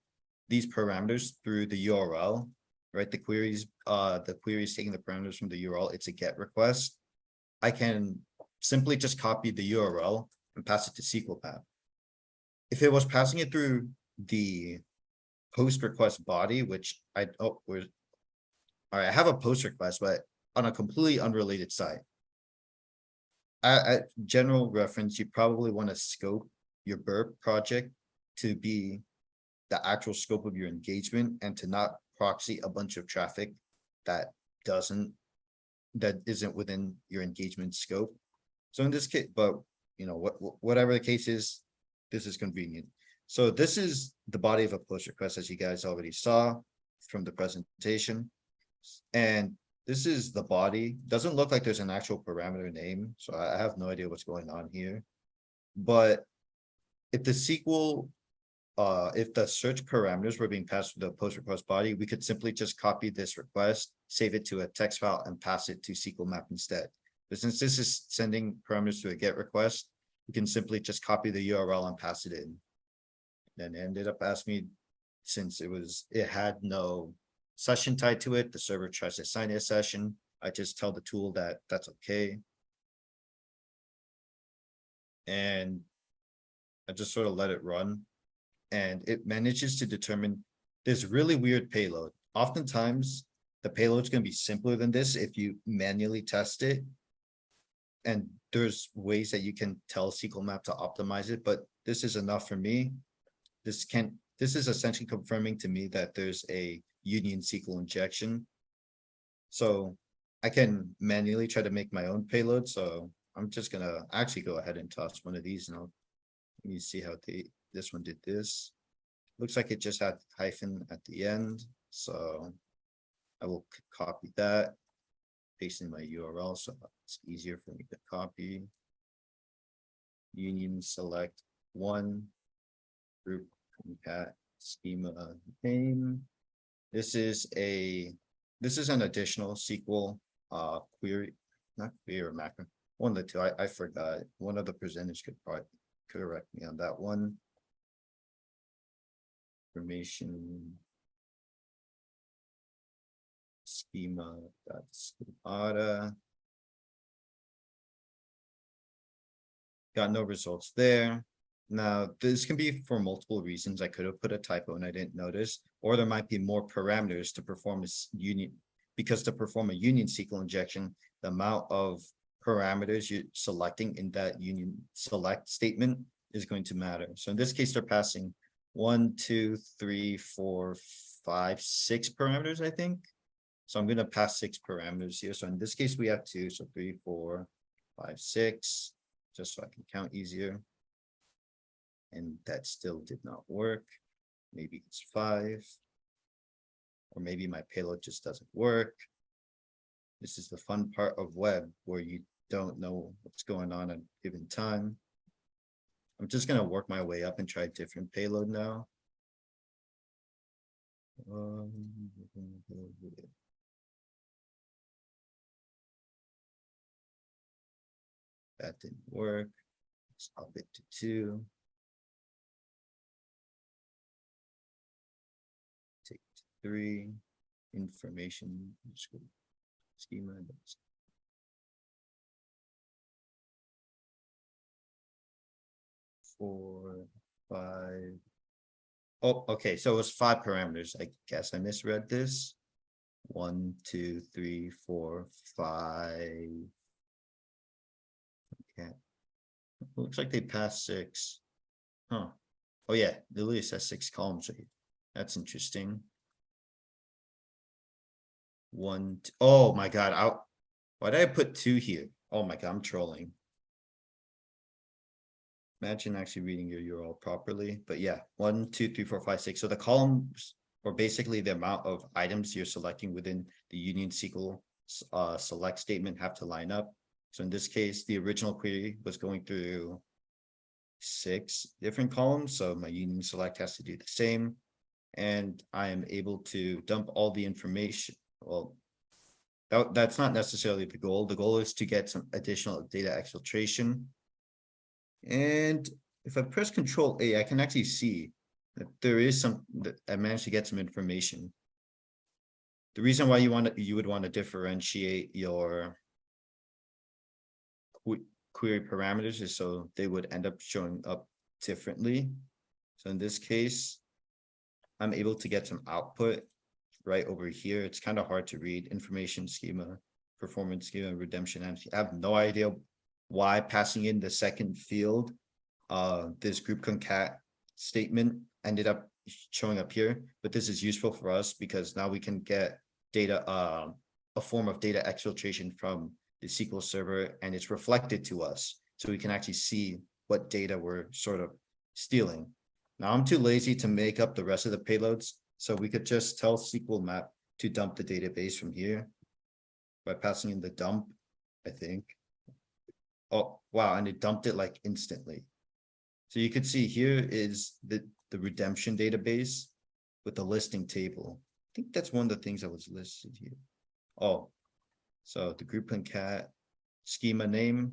these parameters through the URL, right? The query is taking the parameters from the URL, it's a GET request. I can simply just copy the URL and pass it to SQL map. If it was passing it through the post request body, which all right, I have a post request, but on a completely unrelated site. At general reference, you probably want to scope your burp project to be the actual scope of your engagement and to not proxy a bunch of traffic that isn't within your engagement scope. So in this case, but you know, whatever the case is, this is convenient. So this is the body of a post request, as you guys already saw from the presentation. And this is the body. Doesn't look like there's an actual parameter name, so I have no idea what's going on here. But if the SQL, if the search parameters were being passed through the post request body, we could simply just copy this request, save it to a text file, and pass it to SQL map instead. But since this is sending parameters to a GET request, we can simply just copy the URL and pass it in. Then it ended up asking me, since it had no session tied to it, the server tries to assign a session. I just tell the tool that that's okay. And I just sort of let it run. And it manages to determine this really weird payload. Oftentimes, the payload's going to be simpler than this if you manually test it. And there's ways that you can tell SQL map to optimize it, but this is enough for me. This is essentially confirming to me that there's a union SQL injection. So I can manually try to make my own payload. So I'm just gonna actually go ahead and toss one of these, and let me see how this one did this. Looks like it just had hyphen at the end. So I will copy that, paste in my URL so it's easier for me to copy. Union select one group concat schema name. This is an additional SQL query, not query or macro. One of the two. I forgot. One of the presenters could probably correct me on that one. Information schema.schemata. Got no results there. Now, this can be for multiple reasons. I could have put a typo and I didn't notice, or there might be more parameters to perform this union, because to perform a union SQL injection, the amount of parameters you're selecting in that union select statement is going to matter. So in this case, they're passing 1, 2, 3, 4, 5, 6 parameters, I think. So I'm going to pass 6 parameters here. So in this case, we have 2. So 3, 4, 5, 6, just so I can count easier. And that still did not work. Maybe it's 5. Or maybe my payload just doesn't work. This is the fun part of web where you don't know what's going on at a given time. I'm just going to work my way up and try a different payload now. That didn't work. Let's up it to 2. Take it to 3. Information schema. 4, 5. Oh, okay. So it was 5 parameters. I guess I misread this. 1, 2, 3, 4, 5. Okay. Looks like they passed 6. Huh. Oh yeah, it literally says 6 columns. That's interesting. 1. Oh my God. Why did I put 2 here? Oh my God, I'm trolling. Imagine actually reading your URL properly, but yeah, 1, 2, 3, 4, 5, 6. So the columns or basically the amount of items you're selecting within the Union SQL select statement have to line up. So in this case, the original query was going through 6 different columns, so my union select has to do the same. And I am able to dump all the information. Well, that's not necessarily the goal. The goal is to get some additional data exfiltration. And if I press Control A, I can actually see that there is some that I managed to get some information. The reason why you would want to differentiate your query parameters is so they would end up showing up differently. So in this case, I'm able to get some output right over here. It's kind of hard to read. Information schema, performance schema, redemption. I have no idea why passing in the second field, this group concat statement ended up showing up here, but this is useful for us because now we can get data, a form of data exfiltration from the SQL server, and it's reflected to us. So we can actually see what data we're sort of stealing. Now I'm too lazy to make up the rest of the payloads, so we could just tell SQL map to dump the database from here by passing in the dump, I think. Oh, wow, and it dumped it like instantly. So you could see here is the redemption database with the listing table. I think that's one of the things that was listed here. Oh, so the group concat schema name,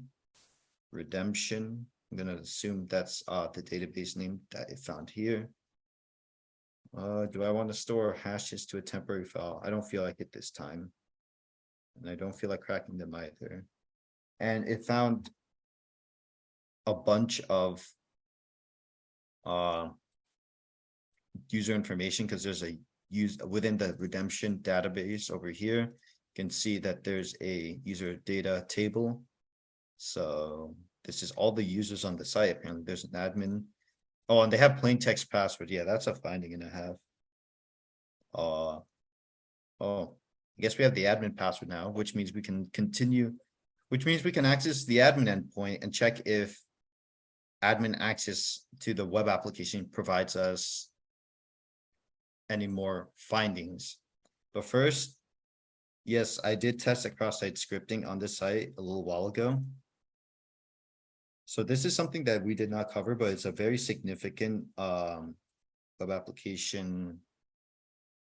redemption. I'm gonna assume that's the database name that it found here. Do I want to store hashes to a temporary file? I don't feel like it this time. And I don't feel like cracking them either. And it found a bunch of user information because there's a use within the redemption database over here. You can see that there's a user data table. So this is all the users on the site. Apparently there's an admin. Oh, and they have plain text password. Yeah, that's a finding and a half. Oh, I guess we have the admin password now, which means we can continue, which means we can access the admin endpoint and check if admin access to the web application provides us any more findings. But first, yes, I did test a cross-site scripting on this site a little while ago. So this is something that we did not cover, but it's a very significant web application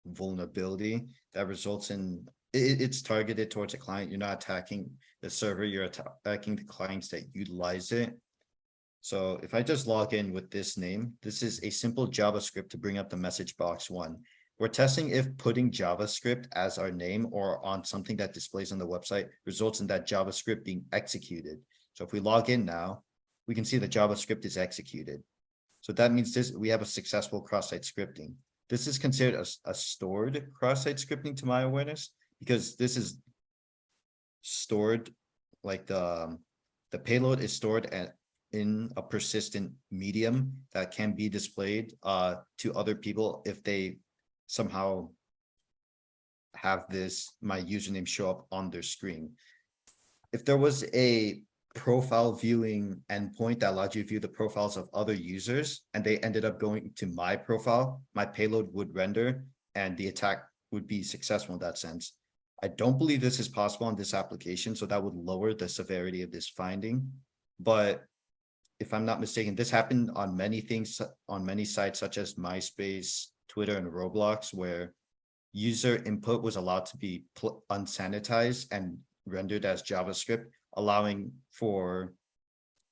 vulnerability that results in it's targeted towards a client. You're not attacking the server, you're attacking the clients that utilize it. So if I just log in with this name, this is a simple JavaScript to bring up the message box 1. We're testing if putting JavaScript as our name or on something that displays on the website results in that JavaScript being executed. So if we log in now, we can see the JavaScript is executed. So that means we have a successful cross-site scripting. This is considered a stored cross-site scripting to my awareness, because this is stored like the payload is stored in a persistent medium that can be displayed to other people if they somehow have my username show up on their screen. If there was a profile viewing endpoint that allowed you to view the profiles of other users and they ended up going to my profile, my payload would render and the attack would be successful in that sense. I don't believe this is possible on this application, so that would lower the severity of this finding. But if I'm not mistaken, this happened on many things, on many sites such as MySpace, Twitter, and Roblox, where user input was allowed to be unsanitized and rendered as JavaScript, allowing for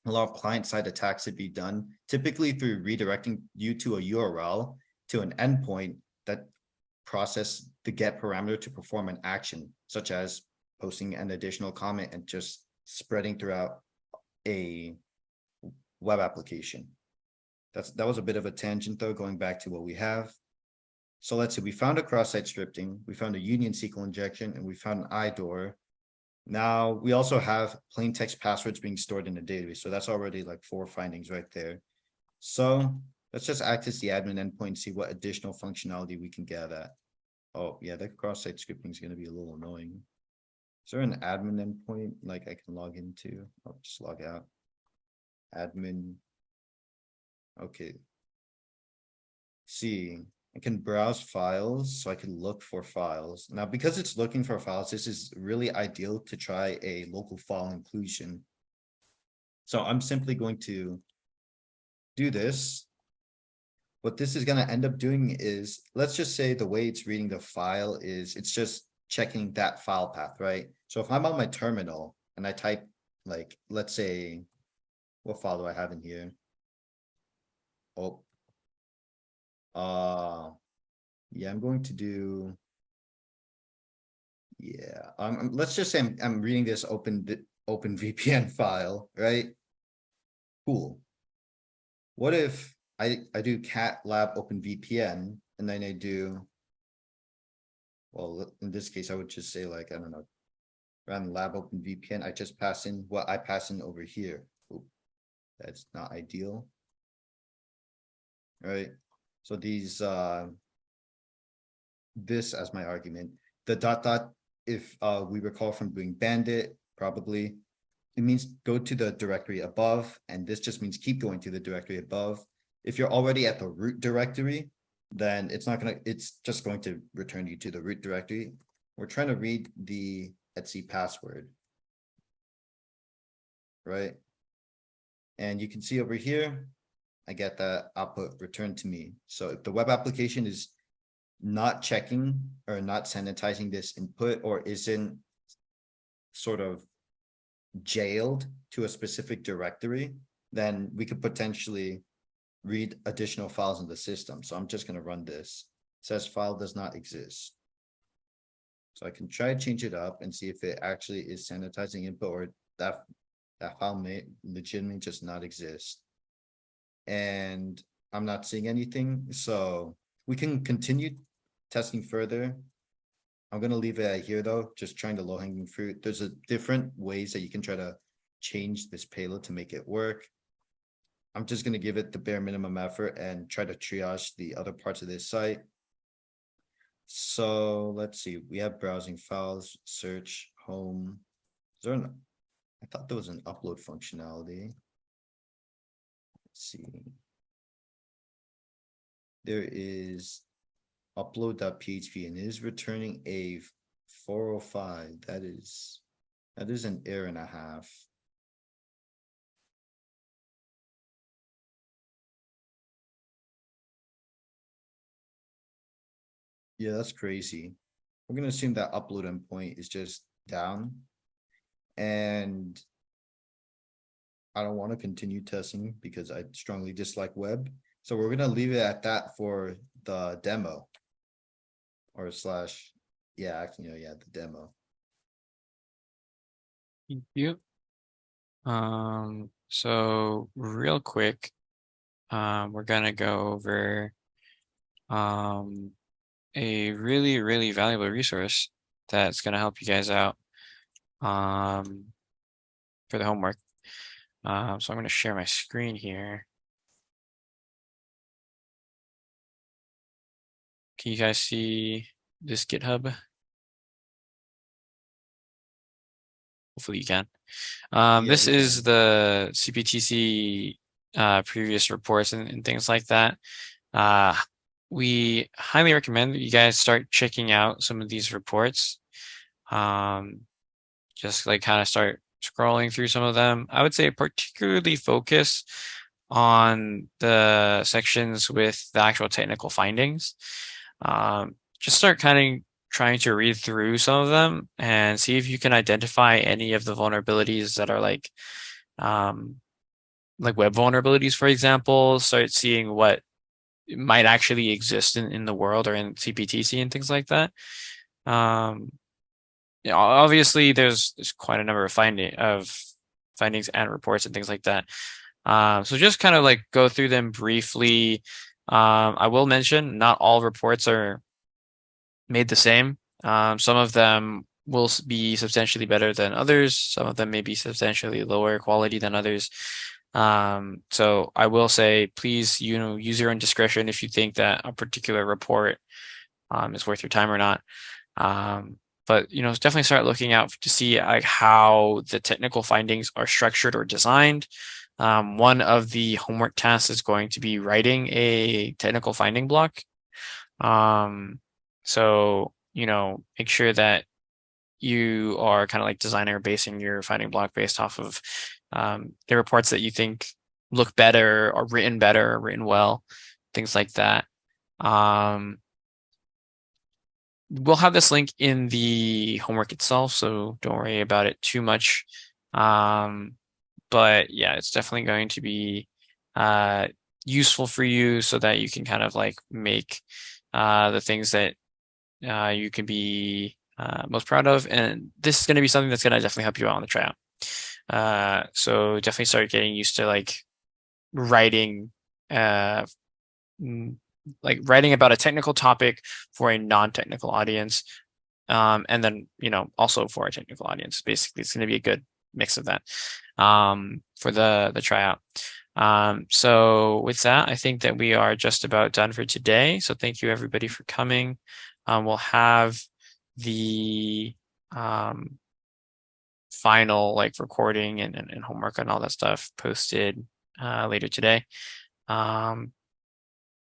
a lot of client-side attacks to be done, typically through redirecting you to a URL to an endpoint that process the get parameter to perform an action, such as posting an additional comment and just spreading throughout a web application. That was a bit of a tangent though, going back to what we have. So let's see, we found a cross-site scripting, we found a Union SQL injection, and we found an IDOR. Now we also have plain text passwords being stored in a database. So that's already like 4 findings right there. So let's just access the admin endpoint and see what additional functionality we can get at. Oh yeah, that cross-site scripting is going to be a little annoying. Is there an admin endpoint like I can log into? I'll just log out. Admin Okay. See, I can browse files, so I can look for files. Now, because it's looking for files, this is really ideal to try a local file inclusion. So I'm simply going to do this. What this is gonna end up doing is, let's just say the way it's reading the file is, it's just checking that file path, right? So if I'm on my terminal and I type, like, let's say, what file do I have in here? Oh. Yeah, I'm going to do. Yeah, let's just say I'm reading this open VPN file, right? Cool. What if I do cat lab open VPN and then I do. Well, in this case, I would just say, like, I don't know, run lab open VPN. I just pass in what I pass in over here. Oop, that's not ideal. Right? So these this as my argument. The dot dot, if we recall from doing bandit, probably it means go to the directory above, and this just means keep going to the directory above. If you're already at the root directory, then it's just going to return you to the root directory. We're trying to read the Etsy password. Right? And you can see over here, I get that output returned to me. So if the web application is not checking or not sanitizing this input, or isn't sort of jailed to a specific directory, then we could potentially read additional files in the system. So I'm just going to run this. It says file does not exist. So I can try to change it up and see if it actually is sanitizing input, or that file may legitimately just not exist. And I'm not seeing anything. So we can continue testing further. I'm going to leave it at here though, just trying the low hanging fruit. There's a different ways that you can try to change this payload to make it work. I'm just going to give it the bare minimum effort and try to triage the other parts of this site. So let's see, we have browsing files, search, home. Is there an, I thought there was an upload functionality. Let's see. There is upload.php and it is returning a 405. That is an error and a half. Yeah, that's crazy. We're gonna assume that upload endpoint is just down. And I don't want to continue testing because I strongly dislike web. So we're gonna leave it at that for the demo. Or slash, yeah, actually, yeah, the demo. Thank you. So real quick, we're gonna go over a really, really valuable resource that's gonna help you guys out for the homework. So I'm gonna share my screen here. Can you guys see this GitHub? Hopefully you can. This we is can. the CPTC previous reports and things like that. We highly recommend that you guys start checking out some of these reports. Just like kind of start scrolling through some of them. I would say particularly focus on the sections with the actual technical findings. Just start kind of trying to read through some of them and see if you can identify any of the vulnerabilities that are like web vulnerabilities, for example. Start seeing what might actually exist in the world or in CPTC and things like that. You know, obviously there's quite a number of findings and reports and things like that. So just kind of like go through them briefly. I will mention not all reports are made the same. Some of them will be substantially better than others. Some of them may be substantially lower quality than others. So I will say, please, use your own discretion if you think that a particular report is worth your time or not. But definitely start looking out to see like how the technical findings are structured or designed. One of the homework tasks is going to be writing a technical finding block. So, make sure that you are kind of like designing or basing your finding block based off of the reports that you think look better or written well, things like that. We'll have this link in the homework itself, so don't worry about it too much. But yeah, it's definitely going to be useful for you so that you can kind of like make the things that you can be most proud of. And this is going to be something that's going to definitely help you out on the tryout. So definitely start getting used to like writing writing about a technical topic for a non-technical audience. And then, also for a technical audience. Basically, it's going to be a good mix of that for the tryout. So with that, I think that we are just about done for today. So thank you everybody for coming. We'll have the final like recording and homework and all that stuff posted later today.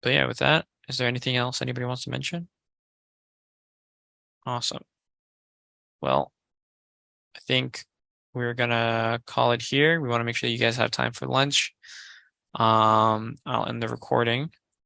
But yeah, with that, is there anything else anybody wants to mention? Awesome. Well, I think we're gonna call it here. We want to make sure you guys have time for lunch. I'll end the recording.